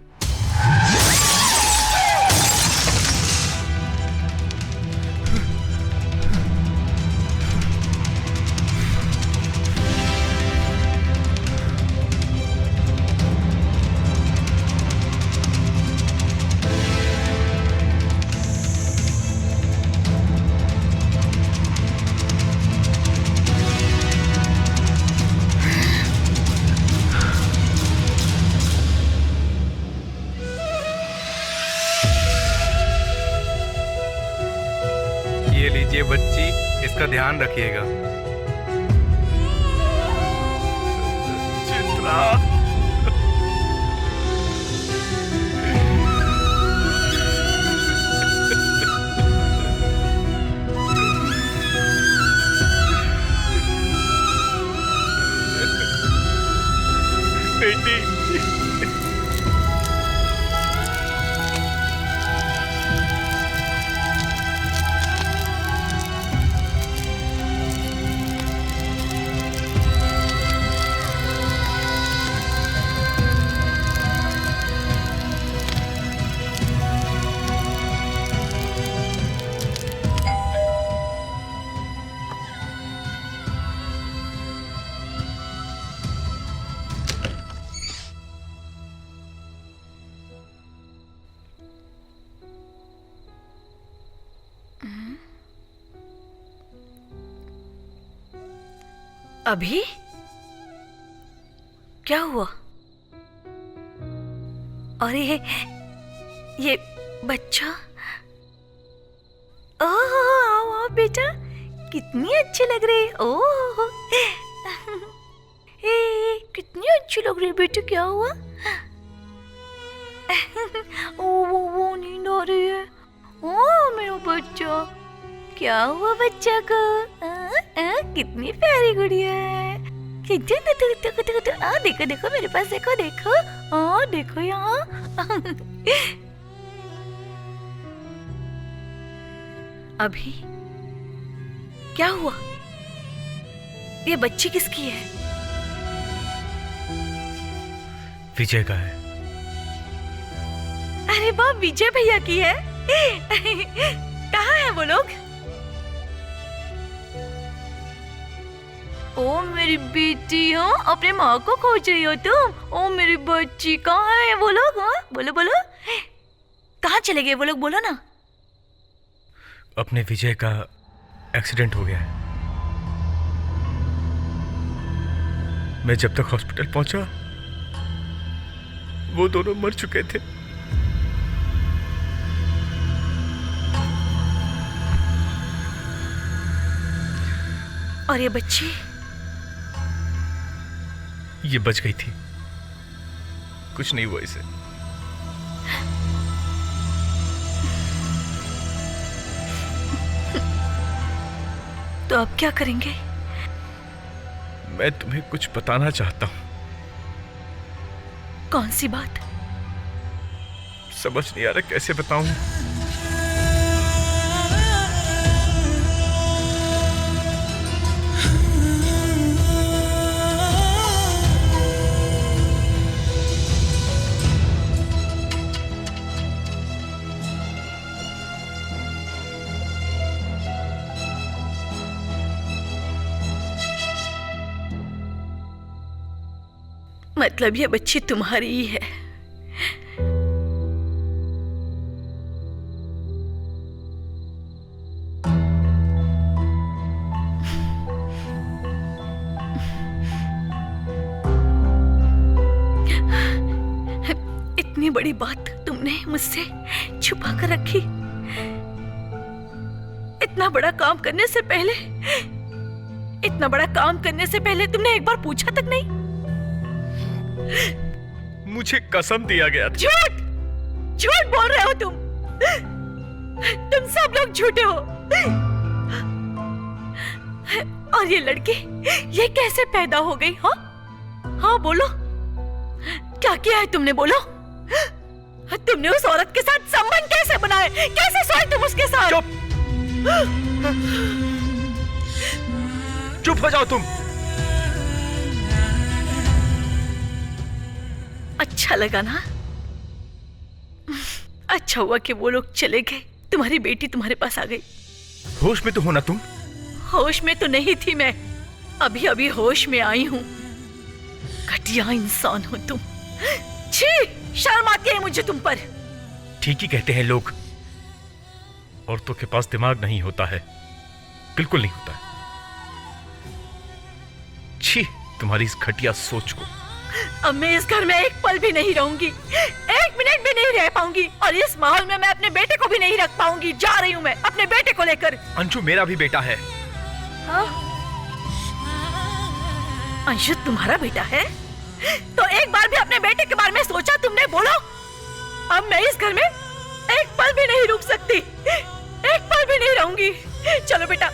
ये लीजिए बच्ची, इसका ध्यान रखिएगा। चित्रा। बेटी। अभी क्या हुआ? और ये बच्चा, ओह आओ आओ बेटा, कितनी अच्छी लग रही है। ओह कितनी अच्छी लग रही है बेटा, क्या हुआ? वो नींद आ रही है। ओ मेरा बच्चा, क्या हुआ बच्चा को? कितनी प्यारी गुड़िया है। देखो देखो मेरे पास, देखो देखो, देखो यहाँ। अभी क्या हुआ? ये बच्ची किसकी है? विजय का है। अरे वाह, विजय भैया की है। कहाँ है वो लोग? ओ मेरी बेटी, हो अपने माँ को खोज रही हो तुम? ओ मेरी बच्ची, कहाँ है वो लोग? बोलो बोलो, कहाँ चले गए वो लोग, बोलो ना। अपने विजय का एक्सीडेंट हो गया है। मैं जब तक हॉस्पिटल पहुंचा वो दोनों मर चुके थे। और ये बच्ची? ये बच गई थी, कुछ नहीं हुआ इसे। तो अब क्या करेंगे? मैं तुम्हें कुछ बताना चाहता हूं। कौन सी बात? समझ नहीं आ रहा कैसे बताऊं। मतलब ये बच्ची तुम्हारी ही है? इतनी बड़ी बात तुमने मुझसे छुपा कर रखी। इतना बड़ा काम करने से पहले तुमने एक बार पूछा तक नहीं? मुझे कसम दिया गया था। झूठ बोल रहे हो तुम सब लोग झूठे हो। और ये लड़की, ये कैसे पैदा हो गई? हाँ बोलो, क्या किया है तुमने? बोलो, तुमने उस औरत के साथ संबंध कैसे बनाए? कैसे सोए तुम उसके साथ? चुप हो जाओ तुम। अच्छा लगा ना? अच्छा हुआ कि वो लोग चले गए, तुम्हारी बेटी तुम्हारे पास आ गई। होश में तो हो ना तुम? होश में तो नहीं थी मैं, अभी अभी होश में आई हूँ। घटिया इंसान हो तुम। छी, शर्म आती है मुझे तुम पर। ठीक ही कहते हैं लोग, औरतों के पास दिमाग नहीं होता है। बिल्कुल नहीं होता है। छी, तुम्हारी इस घटिया सोच को। अब मैं इस घर में एक पल भी नहीं रहूंगी, एक मिनट भी नहीं रह पाऊंगी, और इस माहौल में मैं अपने बेटे को भी नहीं रख पाऊंगी। जा रही हूँ मैं अपने बेटे को लेकर। अंशु मेरा भी बेटा है। हाँ? अंशु तुम्हारा बेटा है? तो एक बार भी अपने बेटे के बारे में सोचा तुमने? बोलो। अब मैं इस घर में एक पल भी नहीं रुक सकती, एक पल भी नहीं रहूंगी। चलो बेटा,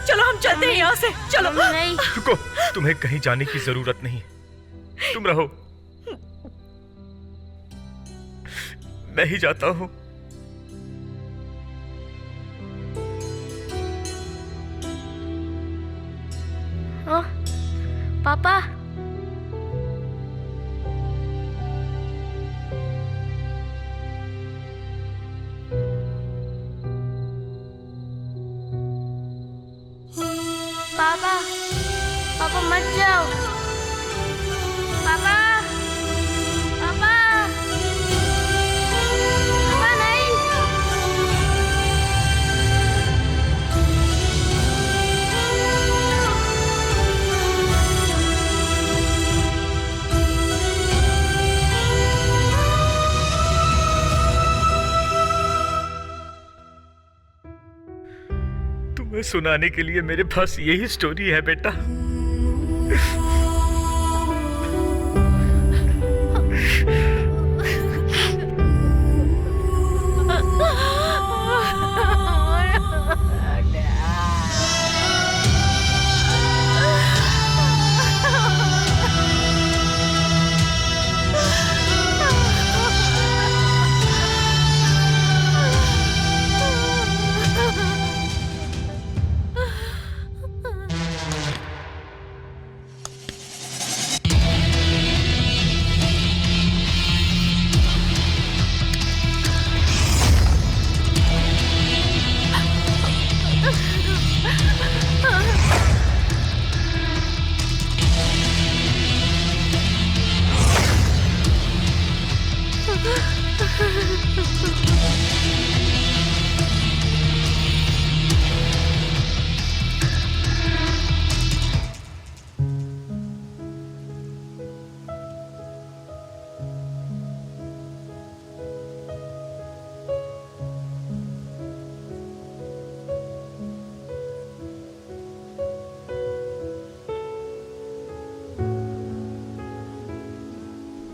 चलो हम चलते हैं यहाँ से। चलो। नहीं। रुको, तुम्हें कहीं जाने की जरूरत नहीं, तुम रहो, मैं ही जाता हूं। पापा, पापा मत जाओ। पापा, पापा, पापा नहीं। तुम्हें सुनाने के लिए मेरे पास यही स्टोरी है बेटा।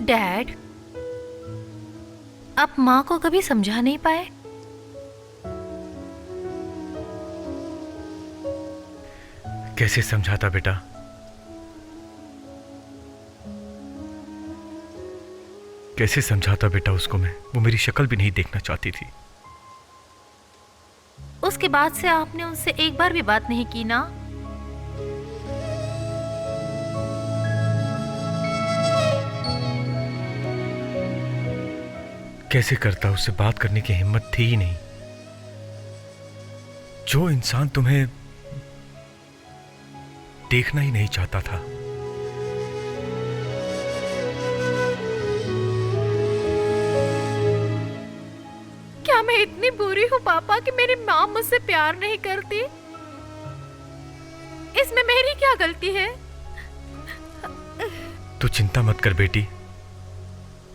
डैड, आप माँ को कभी समझा नहीं पाए? कैसे समझाता बेटा? कैसे समझाता बेटा उसको मैं? वो मेरी शक्ल भी नहीं देखना चाहती थी। उसके बाद से आपने उनसे एक बार भी बात नहीं की ना? कैसे करता? उससे बात करने की हिम्मत थी ही नहीं। जो इंसान तुम्हें देखना ही नहीं चाहता था। क्या मैं इतनी बुरी हूँ पापा कि मेरी माँ मुझसे प्यार नहीं करती? इसमें मेरी क्या गलती है? तू चिंता मत कर बेटी,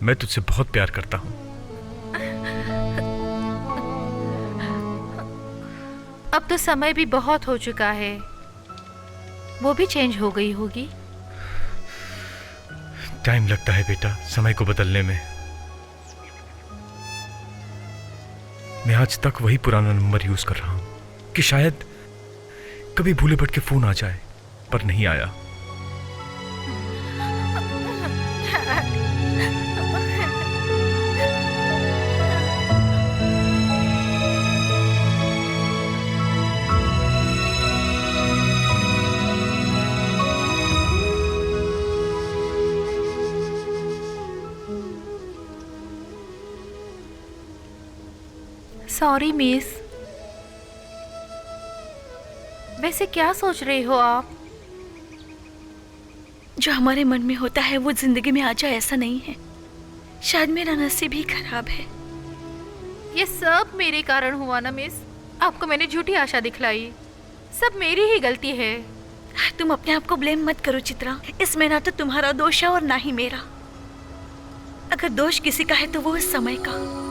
मैं तुझसे बहुत प्यार करता हूँ। अब तो समय भी बहुत हो चुका है, वो भी चेंज हो गई होगी। टाइम लगता है बेटा समय को बदलने में। मैं आज तक वही पुराना नंबर यूज कर रहा हूं कि शायद कभी भूले भटके फोन आ जाए, पर नहीं आया। Sorry miss. वैसे क्या सोच रही हो आप? जो हमारे मन में होता है वो जिंदगी में आ जाए ऐसा नहीं है। शायद मेरा नसीब ही खराब है। ये सब मेरे कारण हुआ ना मिस। आपको मैंने झूठी आशा दिखलाई, सब मेरी ही गलती है। तुम अपने आप को ब्लेम मत करो चित्रा, इसमें ना तो तुम्हारा दोष है और ना ही मेरा। अगर दोष किसी का है तो वो इस समय का।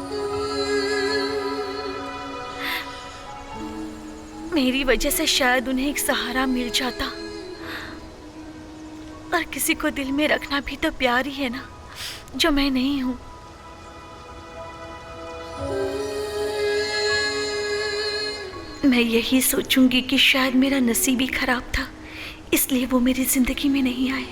मेरी वजह से शायद उन्हें एक सहारा मिल जाता, और किसी को दिल में रखना भी तो प्यार ही है ना, जो मैं नहीं हूं। मैं यही सोचूंगी कि शायद मेरा नसीब ही खराब था, इसलिए वो मेरी जिंदगी में नहीं आए।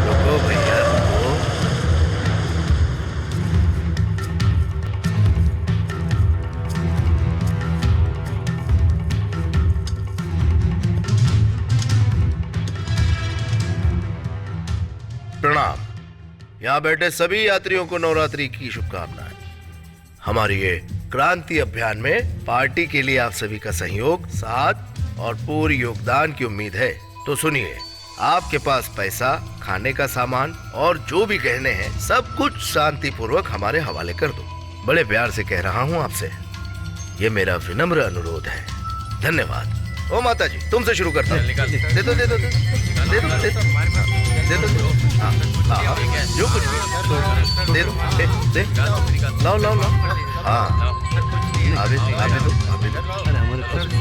रुको भैया रुको। प्रणाम। यहाँ बैठे सभी यात्रियों को नवरात्रि की शुभकामनाएं। हमारी ये क्रांति अभियान में पार्टी के लिए आप सभी का सहयोग, साथ और पूरी योगदान की उम्मीद है। तो सुनिए, आपके पास पैसा, खाने का सामान और जो भी गहने हैं सब कुछ शांति पूर्वक हमारे हवाले कर दो। बड़े प्यार से कह रहा हूँ आपसे, ये मेरा विनम्र अनुरोध है। धन्यवाद। ओ माता जी, तुमसे शुरू करता हूँ। दे दो दे दो दे दो दे दो दे दो। हाँ, जो कुछ भी दे दो, दे लाओ लाओ लाओ। हाँ, आगे दो।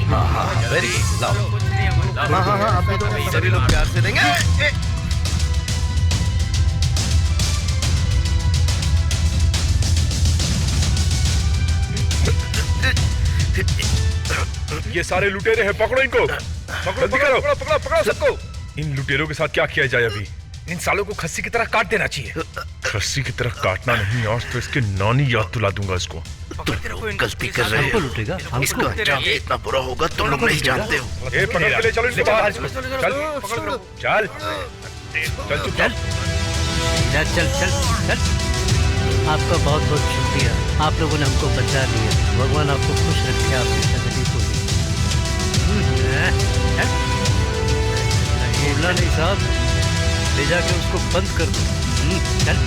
हाँ हाँ, वेरी गुड, लाओ। हाँ हाँ हाँ, आप भी दो, सभी लोग प्यार से देंगे। ये सारे लुटेरे हैं, पकड़ो इनको। पकड़ो सबको। इन लुटेरों के साथ क्या किया जाए अभी? इन सालों को खस्सी की तरह काट देना चाहिए। खस्सी की तरह काटना नहीं, और तो इसके नानी याद तुला दूंगा इसको। तुम गलती कर रहे हो, इसका अंजाम इतना बुरा होगा तुम लोग नहीं जानते हो। ए, पकड़ के ले चलो इनको बाहर। चल चल चल चल चल चल। आपका बहुत बहुत शुक्रिया, आप लोगों ने हमको बचा लिया। भगवान आपको खुश रखे, आपकी सदरी को भी। बोलना नहीं साहब, ले जाके उसको बंद कर दो। चल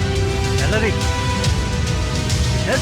चल अरे चल।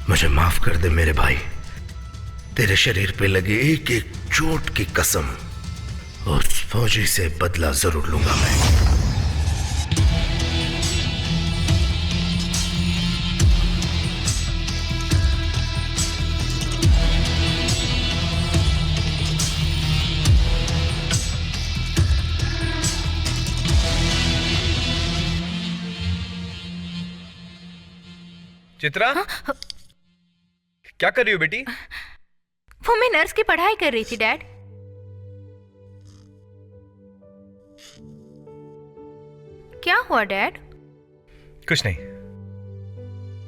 मुझे माफ कर दे मेरे भाई, तेरे शरीर पे लगी एक एक चोट की कसम उस फौजी से बदला जरूर लूंगा मैं। चित्रा, क्या कर रही हो बेटी? वो मैं नर्स की पढ़ाई कर रही थी डैड। क्या हुआ डैड? कुछ नहीं।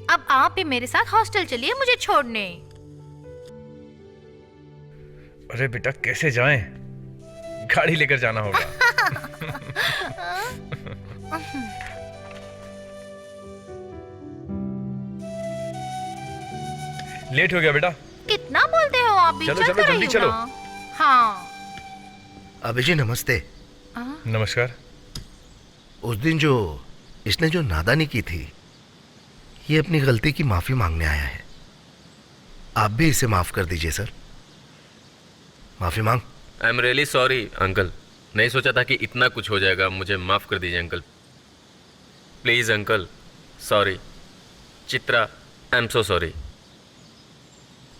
अब आप भी मेरे साथ हॉस्टल चलिए मुझे छोड़ने। अरे बेटा, कैसे जाएं? गाड़ी लेकर जाना होगा। लेट हो गया बेटा। कितना बोलते हो आप भी? चलो चलो जल्दी चलो। हाँ। अभी जी नमस्ते। नमस्कार। उस दिन जो इसने जो नादानी की थी, ये अपनी गलती की माफी मांगने आया है। आप भी इसे माफ कर दीजिए सर। माफी मांग। I am really sorry uncle, नहीं सोचा था कि इतना कुछ हो जाएगा। मुझे माफ कर दीजिए uncle, please uncle. Sorry Chitra, I am so sorry.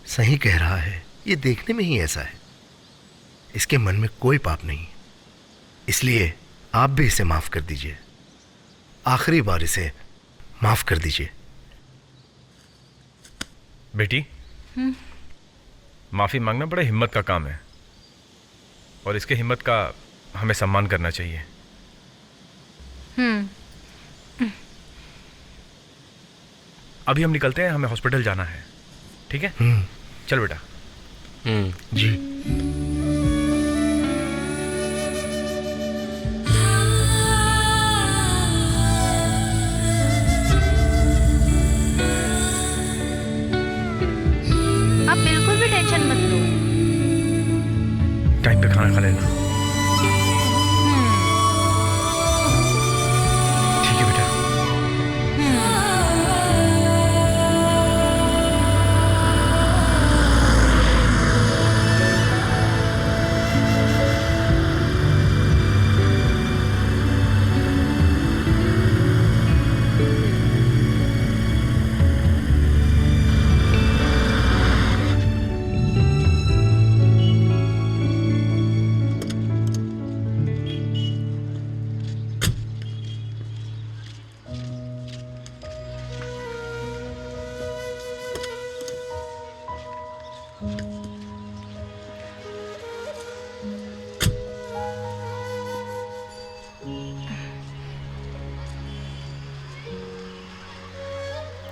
सही कह रहा है, ये देखने में ही ऐसा है। इसके मन में कोई पाप नहीं, इसलिए आप भी इसे माफ कर दीजिए। आखिरी बार इसे माफ कर दीजिए। बेटी, माफी मांगना बड़ा हिम्मत का काम है, और इसके हिम्मत का हमें सम्मान करना चाहिए। अभी हम निकलते हैं, हमें हॉस्पिटल जाना है। ठीक है? चल बेटा। जी। आप बिल्कुल भी टेंशन मत लो। टाइम पे खाना खा लेना।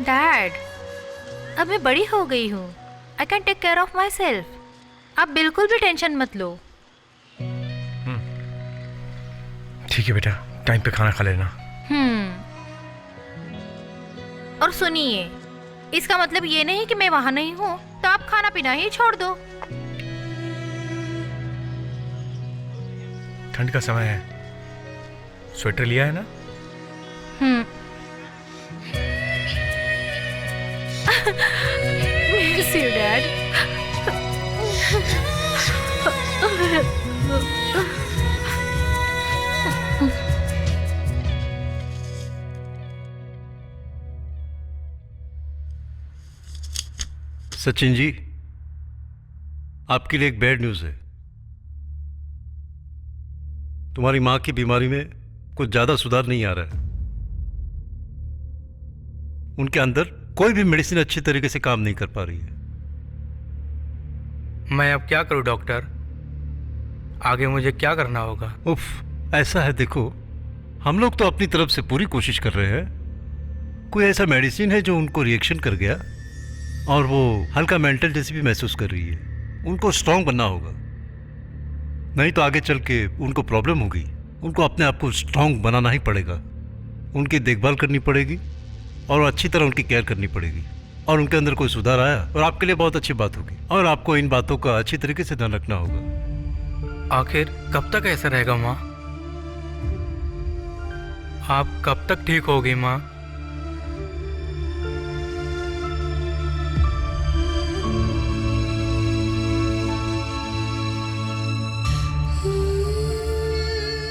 डैड, अब मैं बड़ी हो गई हूँ। I can take care of myself. आप बिल्कुल भी टेंशन मत लो। ठीक है बेटा, टाइम पे खाना खा लेना। और सुनिए, इसका मतलब ये नहीं कि मैं वहां नहीं हूँ तो आप खाना पीना ही छोड़ दो। ठंड का समय है, स्वेटर लिया है ना? Miss you, Dad. Sachin ji, आपके लिए एक बैड न्यूज़ है। तुम्हारी माँ की बीमारी में कुछ ज़्यादा सुधार नहीं आ रहा है। उनके अंदर कोई भी मेडिसिन अच्छी तरीके से काम नहीं कर पा रही है। मैं अब क्या करूं डॉक्टर? आगे मुझे क्या करना होगा? उफ, ऐसा है, देखो हम लोग तो अपनी तरफ से पूरी कोशिश कर रहे हैं। कोई ऐसा मेडिसिन है जो उनको रिएक्शन कर गया और वो हल्का मेंटल जैसी भी महसूस कर रही है। उनको स्ट्रांग बनना होगा, नहीं तो आगे चल के उनको प्रॉब्लम होगी। उनको अपने आप को स्ट्रांग बनाना ही पड़ेगा। उनकी देखभाल करनी पड़ेगी और अच्छी तरह उनकी केयर करनी पड़ेगी। और उनके अंदर कोई सुधार आया और आपके लिए बहुत अच्छी बात होगी। और आपको इन बातों का अच्छी तरीके से ध्यान रखना होगा। आखिर कब तक ऐसा रहेगा माँ? आप कब तक ठीक होगी माँ?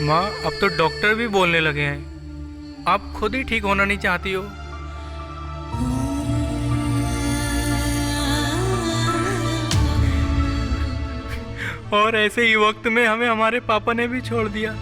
माँ, अब तो डॉक्टर भी बोलने लगे हैं आप खुद ही ठीक होना नहीं चाहती हो। और ऐसे ही वक्त में हमें हमारे पापा ने भी छोड़ दिया।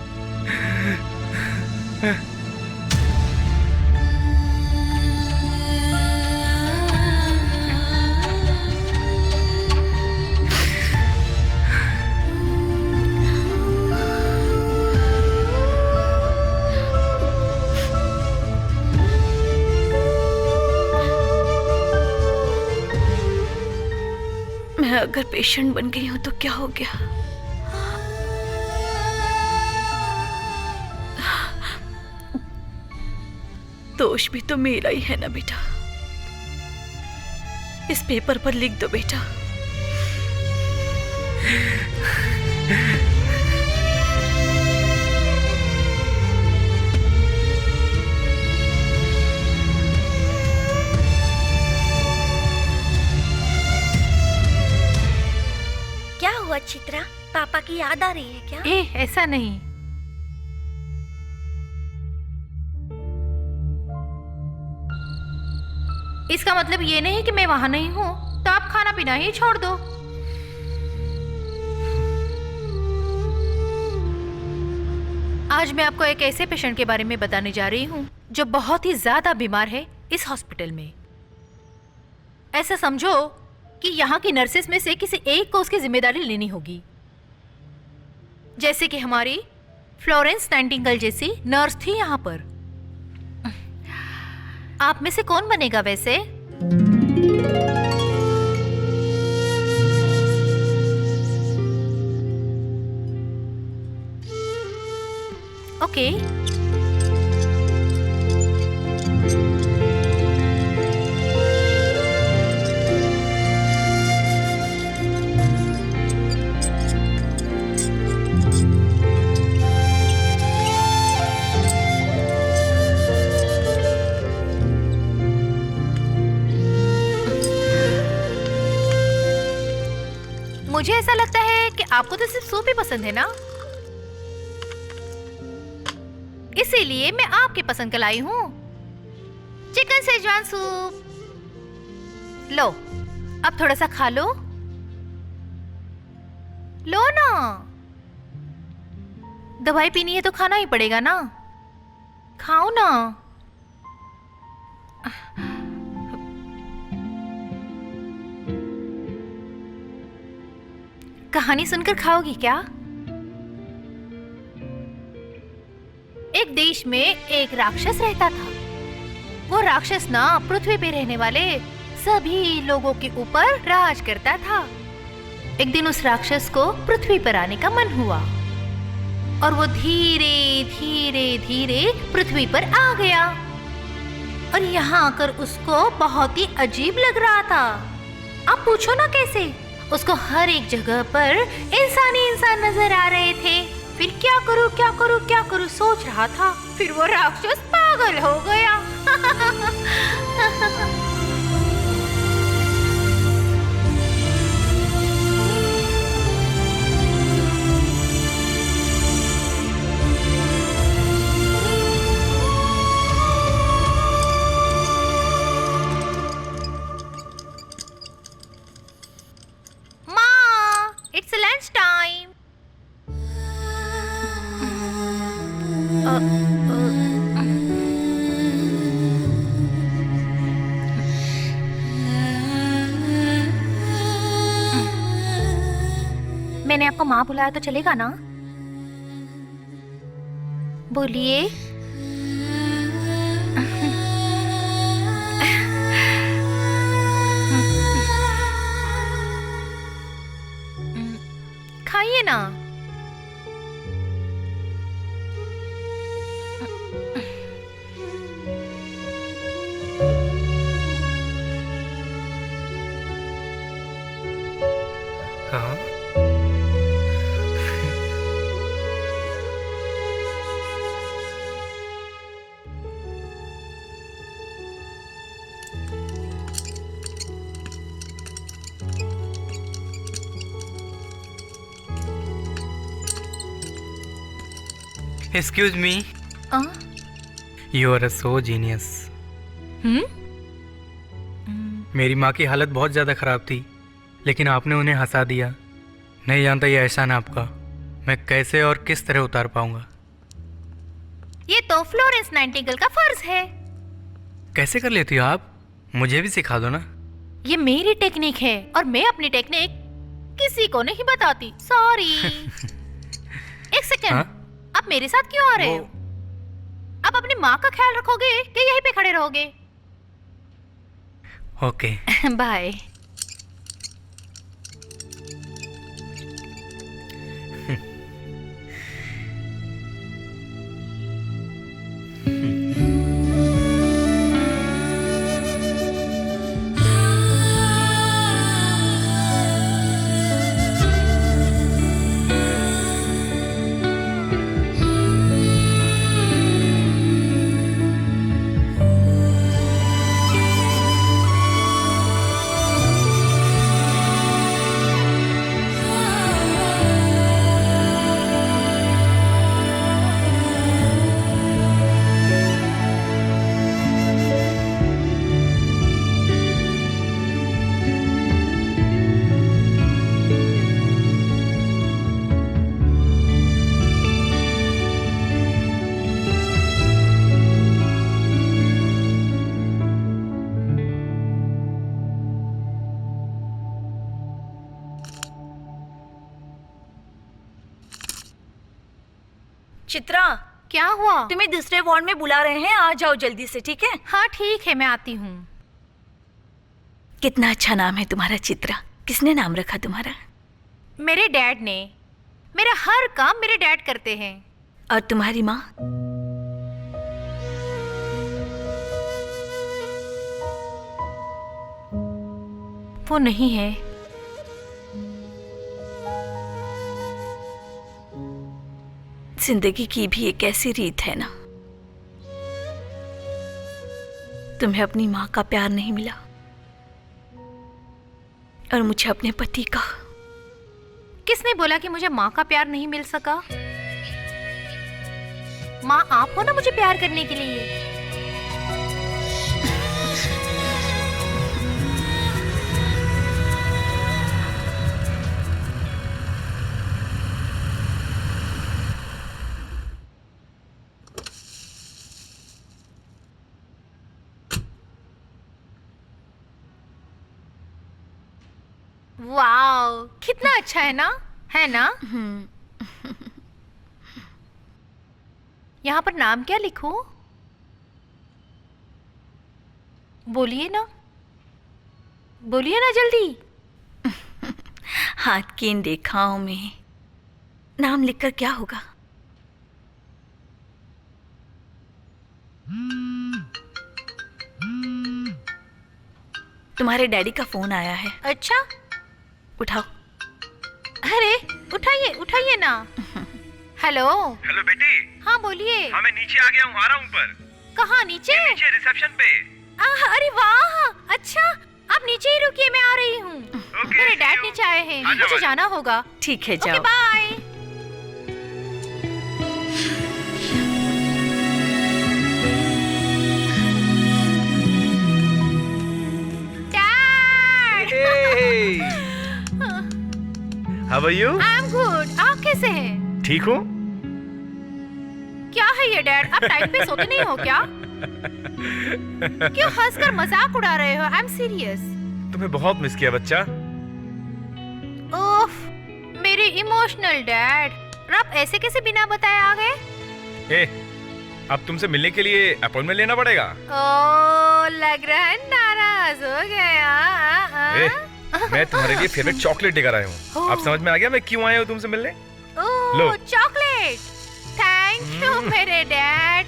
मैं अगर पेशेंट बन गई हूं तो क्या हो गया? दोष भी तो मेरा ही है ना बेटा। इस पेपर पर लिख दो बेटा। क्या हुआ चित्रा? पापा की याद आ रही है क्या? ऐसा नहीं। इसका मतलब ये नहीं कि मैं वहां नहीं हूं तो आप खाना पीना ही छोड़ दो। आज मैं आपको एक ऐसे पेशेंट के बारे में बताने जा रही हूं जो बहुत ही ज्यादा बीमार है इस हॉस्पिटल में। ऐसा समझो कि यहाँ की नर्सेस में से किसी एक को उसकी जिम्मेदारी लेनी होगी। जैसे कि हमारी फ्लोरेंस नाइटिंगेल जैसी नर्स थी यहाँ पर। आप में से कौन बनेगा वैसे? ओके। मुझे ऐसा लगता है कि आपको तो सिर्फ सूप ही पसंद है ना, इसीलिए मैं आपके पसंद का लाई हूं, चिकन सेजवान सूप। लो, अब थोड़ा सा खा लो। लो ना, दवाई पीनी है तो खाना ही पड़ेगा ना, खाओ ना। कहानी सुनकर खाओगी क्या? एक देश में एक राक्षस रहता था। वो राक्षस ना पृथ्वी पे रहने वाले सभी लोगों के ऊपर राज करता था। एक दिन उस राक्षस को पृथ्वी पर आने का मन हुआ और वो धीरे धीरे धीरे पृथ्वी पर आ गया और यहाँ आकर उसको बहुत ही अजीब लग रहा था। आप पूछो ना कैसे? उसको हर एक जगह पर इंसान नजर आ रहे थे। फिर क्या करूं क्या करूं क्या करूं सोच रहा था। फिर वो राक्षस पागल हो गया। माँ, it's lunch time. मैंने आपको माँ बुलाया तो चलेगा ना? बोलिए। खाइए ना। हाँ Excuse me. You are a so genius. मेरी माँ की हालत बहुत ज़्यादा ख़राब थी, लेकिन आपने उन्हें हंसा दिया। नहीं जानता ये एहसान आपका मैं कैसे और किस तरह उतार पाऊंगा। ये तो फ्लोरेंस नाइटिंगेल का फर्ज है। कैसे कर लेती हो आप? मुझे भी सिखा दो ना। ये मेरी टेक्निक है और मैं अपनी टेक्निक किसी को नहीं बताती। सॉरी। एक सेकेंड। हाँ? आप मेरे साथ क्यों आ रहे हो? आप अपनी माँ का ख्याल रखोगे कि यहीं पे खड़े रहोगे? Okay bye. चित्रा, क्या हुआ? तुम्हें दूसरे वार्ड में बुला रहे हैं, आ जाओ जल्दी से। ठीक है? हाँ ठीक है, मैं आती हूँ। कितना अच्छा नाम है तुम्हारा चित्रा। किसने नाम रखा तुम्हारा? मेरे डैड ने। मेरा हर काम मेरे डैड करते हैं। और तुम्हारी माँ? वो नहीं है। जिंदगी की भी एक ऐसी रीत है ना, तुम्हें अपनी माँ का प्यार नहीं मिला और मुझे अपने पति का। किसने बोला कि मुझे माँ का प्यार नहीं मिल सका? माँ आप हो ना मुझे प्यार करने के लिए। वाओ, कितना अच्छा है ना? है ना? यहाँ पर नाम क्या लिखूं? बोलिए ना, बोलिए ना जल्दी। हाथ की इन रेखाओं में नाम लिखकर क्या होगा? तुम्हारे डैडी का फोन आया है। अच्छा, उठाओ। अरे उठाइए उठाइए ना। हेलो। हेलो बेटी। हाँ बोलिए। हाँ मैं नीचे आ गया हूँ, आ रहा हूँ ऊपर। कहाँ? नीचे? नीचे रिसेप्शन पे। अरे वाह, अच्छा आप नीचे ही रुकिए, मैं आ रही हूँ। Okay, मेरे see डैड you. नीचे आए हैं, आ जाओ, मुझे आ जाओ। जाना होगा। ठीक है, ओके जाओ। Bye. Hey! How are you? I am good. आप कैसे हैं? ठीक हो? क्या है ये डैड, आप टाइम पे सोते नहीं हो क्या? क्यों हंसकर मजाक उड़ा रहे हो? I am serious. तुम्हें बहुत मिस किया बच्चा। ओफ, मेरे इमोशनल डैड। और आप ऐसे कैसे बिना बताए आ गए? ए, अब तुमसे मिलने के लिए अपॉइंटमेंट लेना पड़ेगा। ओ, लग रहा है नाराज हो गया। ए, मैं तुम्हारे लिए फेवरेट चॉकलेट लेकर आया हूँ। अब समझ में आ गया मैं क्यों आया हूँ तुमसे मिलने? लो। ओह, चॉकलेट। थैंक यू मेरे डैड।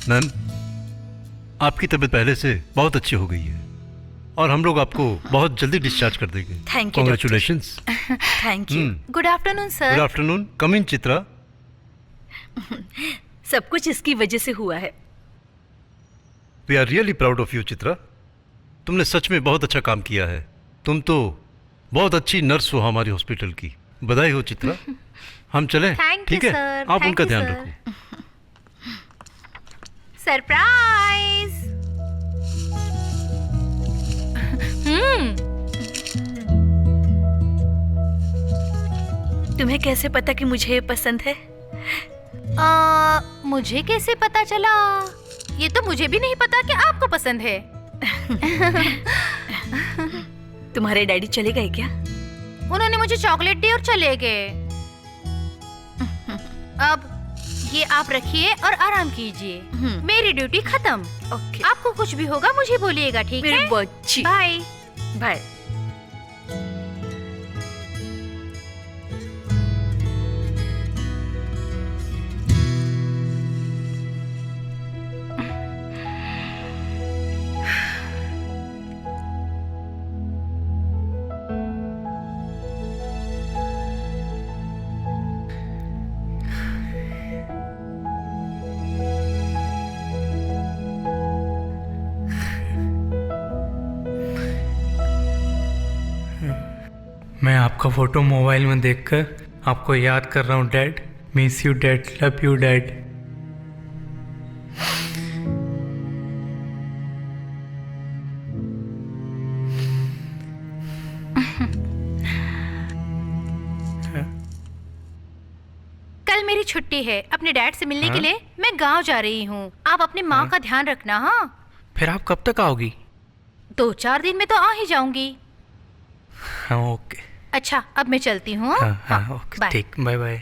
मैम, आपकी तबीयत पहले से बहुत अच्छी हो गई है और हम लोग आपको बहुत जल्दी डिस्चार्ज कर देंगे। Thank you, congratulations. Thank you. Good afternoon good sir. Afternoon. Come in Chitra. सब कुछ इसकी वजह से हुआ है। We are really proud of you Chitra. तुमने सच में बहुत अच्छा काम किया है। तुम तो बहुत अच्छी नर्स हो हमारी हॉस्पिटल की। बधाई हो चित्रा। हम चलें? Thank you, ठीक है, sir. आप Thank उनका you, ध्यान sir. रखो। सरप्राइज। तुम्हें कैसे पता कि मुझे ये पसंद है? मुझे कैसे पता चला? ये तो मुझे भी नहीं पता कि आपको पसंद है। तुम्हारे डैडी चले गए क्या? उन्होंने मुझे चॉकलेट दी और चले गए। अब ये आप रखिए और आराम कीजिए। मेरी ड्यूटी खत्म। ओके। आपको कुछ भी होगा मुझे बोलिएगा, ठीक मेरी है? बच्ची। बाय। बाय। मैं आपका फोटो मोबाइल में देखकर आपको याद कर रहा हूँ dad. Miss you dad, love you dad. कल मेरी छुट्टी है। अपने डैड से मिलने के लिए मैं गांव जा रही हूँ। आप अपने माँ का ध्यान रखना। हाँ, फिर आप कब तक आओगी? 2-4 दिन में तो आ ही जाऊंगी। हाँ ओके। अच्छा, अब मैं चलती हूँ। हाँ हाँ ओके, बाय। ठीक, बाय बाय।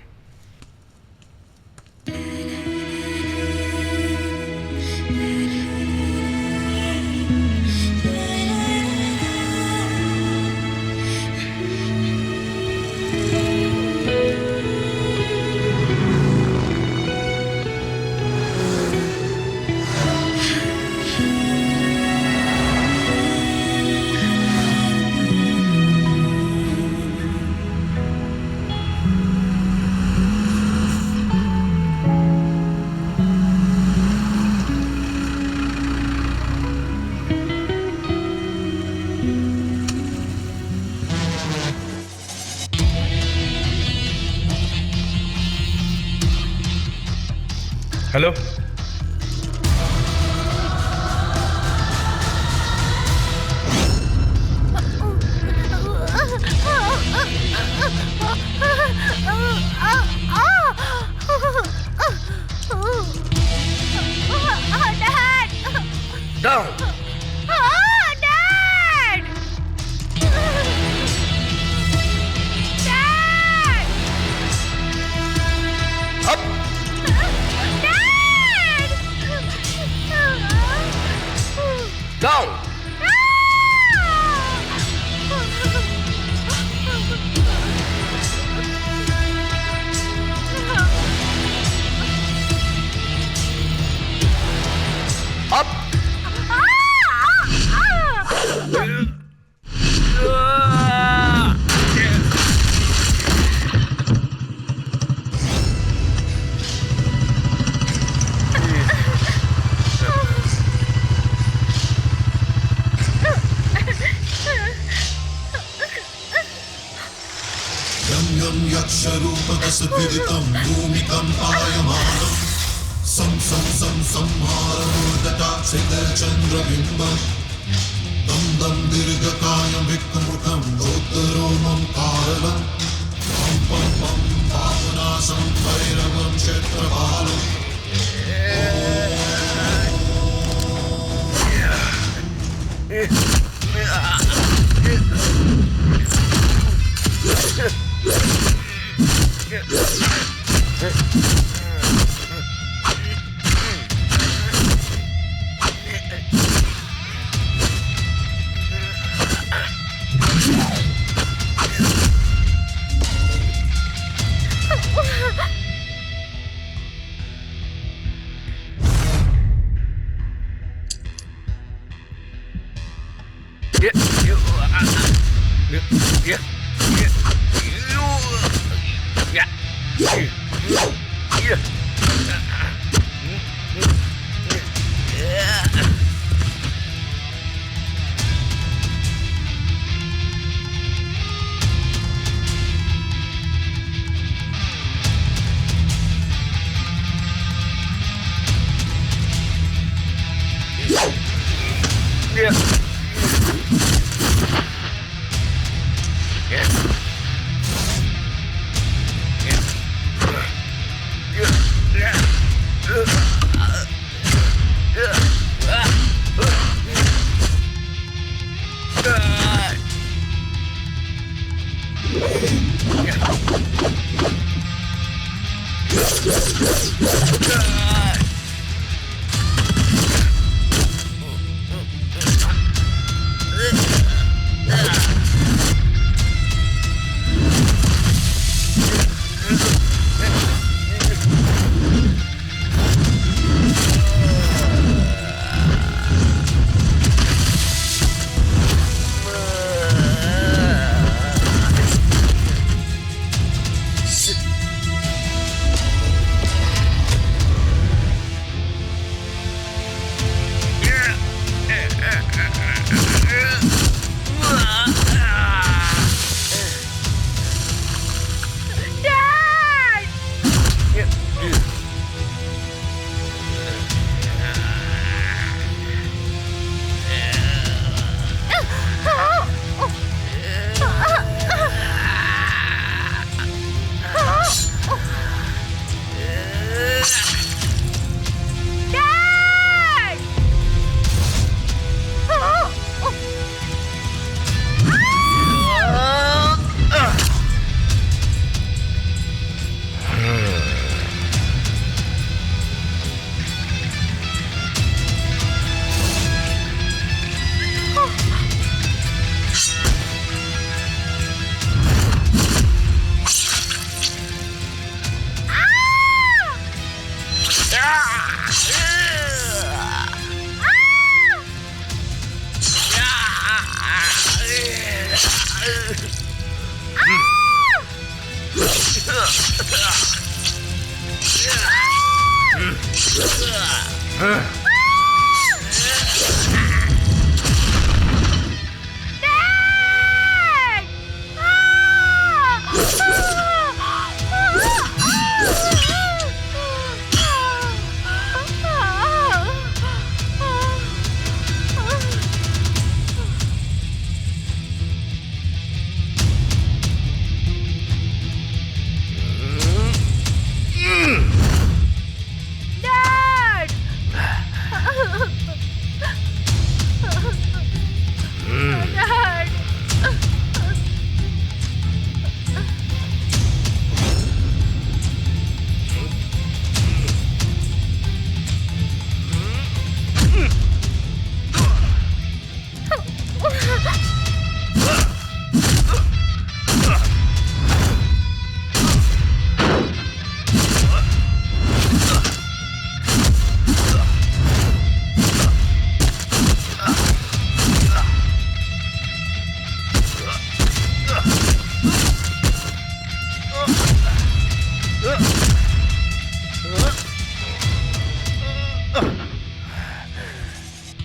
हेलो। यक्षरूपदशभिदितं भूमिकं पायमानं सं सं सं संहारमूर्धटाक्षितचन्द्रबिम्बं दं दं दीर्घकायं विक्रमुखं गौतरोमं कारलं पं पं पं पापनाशं भैरवं क्षेत्रपालम्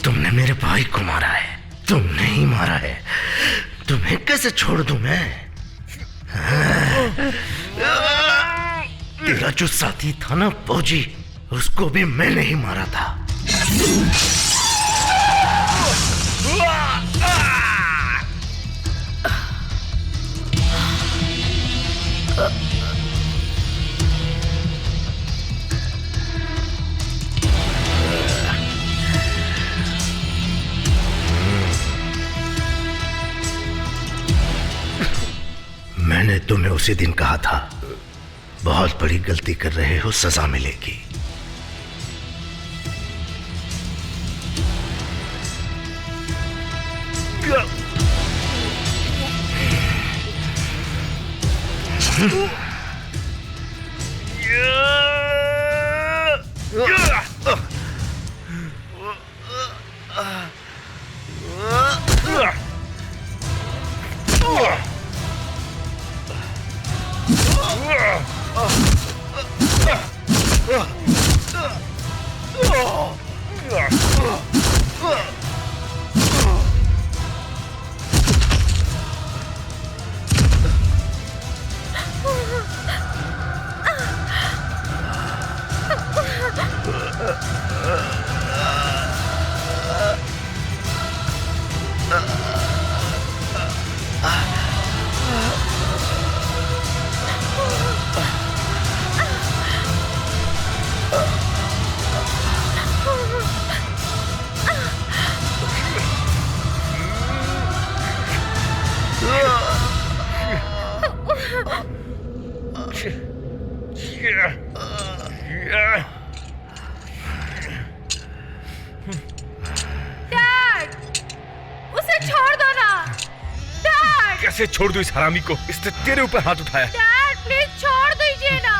तुमने मेरे भाई को मारा है, तुमने ही मारा है। तुम्हें कैसे छोड़ दूं मैं? तेरा जो साथी था ना फौजी, उसको भी मैंने ही मारा था। मैंने तुम्हें उसी दिन कहा था, बहुत बड़ी गलती कर रहे हो, सजा मिलेगी। कैसे छोड़ दूं इस हरामी को? इसने तेरे ऊपर हाथ उठाया। डैड प्लीज छोड़ दीजिए ना।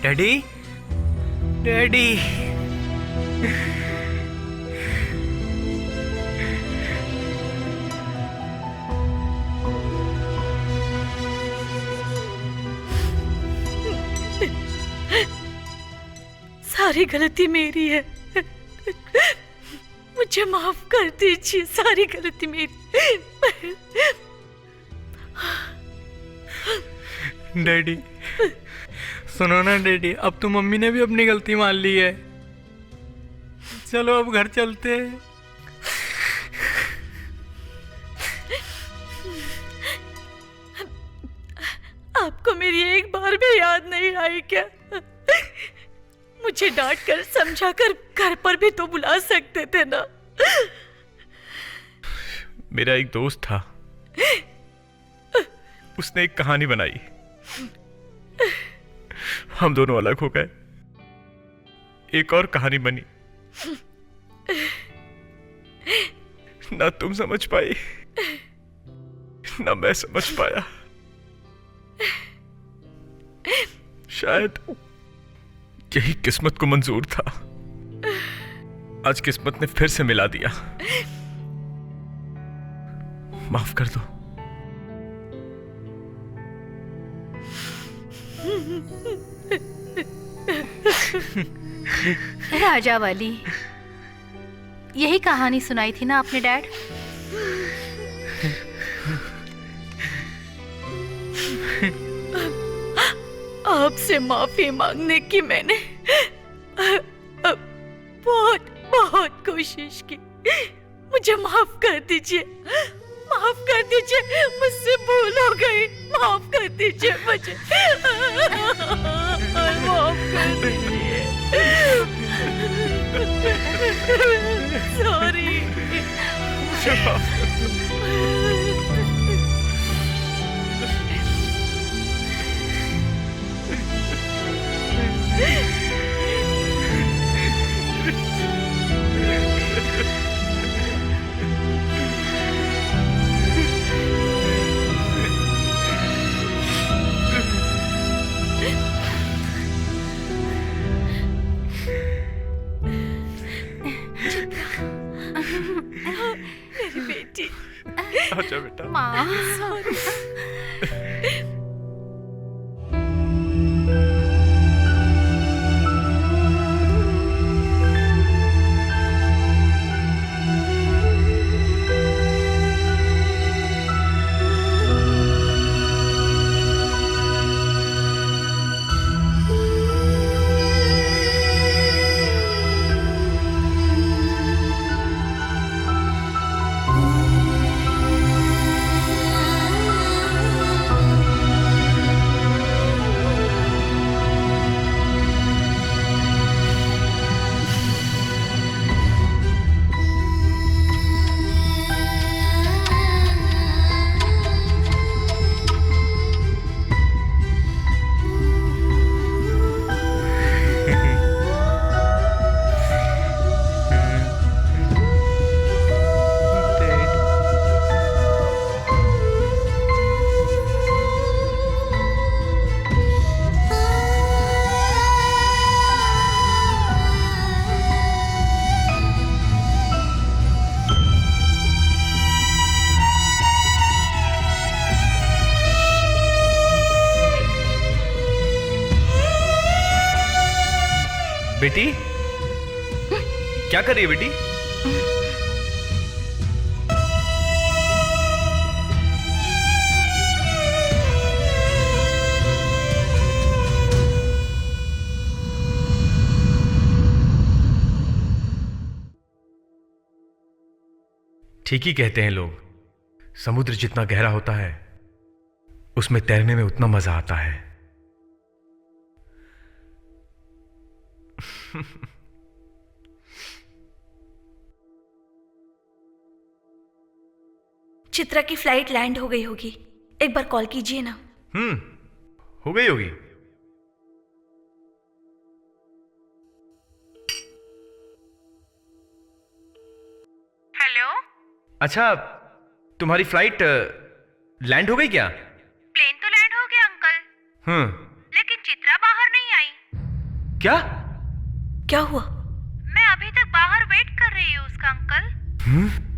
Daddy, daddy. सारी गलती मेरी है, मुझे माफ कर दीजिए, सारी गलती मेरी। डैडी सुनो ना डैडी, अब तो मम्मी ने भी अपनी गलती मान ली है। चलो अब घर चलते हैं। आपको मेरी एक बार भी याद नहीं आई क्या? मुझे डांट कर समझा कर घर पर भी तो बुला सकते थे ना। मेरा एक दोस्त था, उसने एक कहानी बनाई, हम दोनों अलग हो गए। एक और कहानी बनी, ना तुम समझ पाई ना मैं समझ पाया। शायद यही किस्मत को मंजूर था। आज किस्मत ने फिर से मिला दिया। माफ कर दो। राजा वाली, यही कहानी सुनाई थी ना आपने डैड? आपसे माफी मांगने की मैंने बहुत बहुत कोशिश की। मुझे माफ कर दीजिए, माफ कर दीजिए, मुझसे भूल हो गई, माफ कर दीजिए मुझे, माफ कर दीजिए। सॉरी। मेरी बेटी। अच्छा बेटा। माँ। बेटी, क्या कर रही है बेटी? ठीक ही कहते हैं लोग, समुद्र जितना गहरा होता है उसमें तैरने में उतना मजा आता है। चित्रा की फ्लाइट लैंड हो गई होगी, एक बार कॉल कीजिए ना। हो गई होगी। हेलो। अच्छा, तुम्हारी फ्लाइट लैंड हो गई क्या? प्लेन तो लैंड हो गया अंकल, लेकिन चित्रा बाहर नहीं आई। क्या? क्या हुआ? मैं अभी तक बाहर वेट कर रही हूँ उसका अंकल।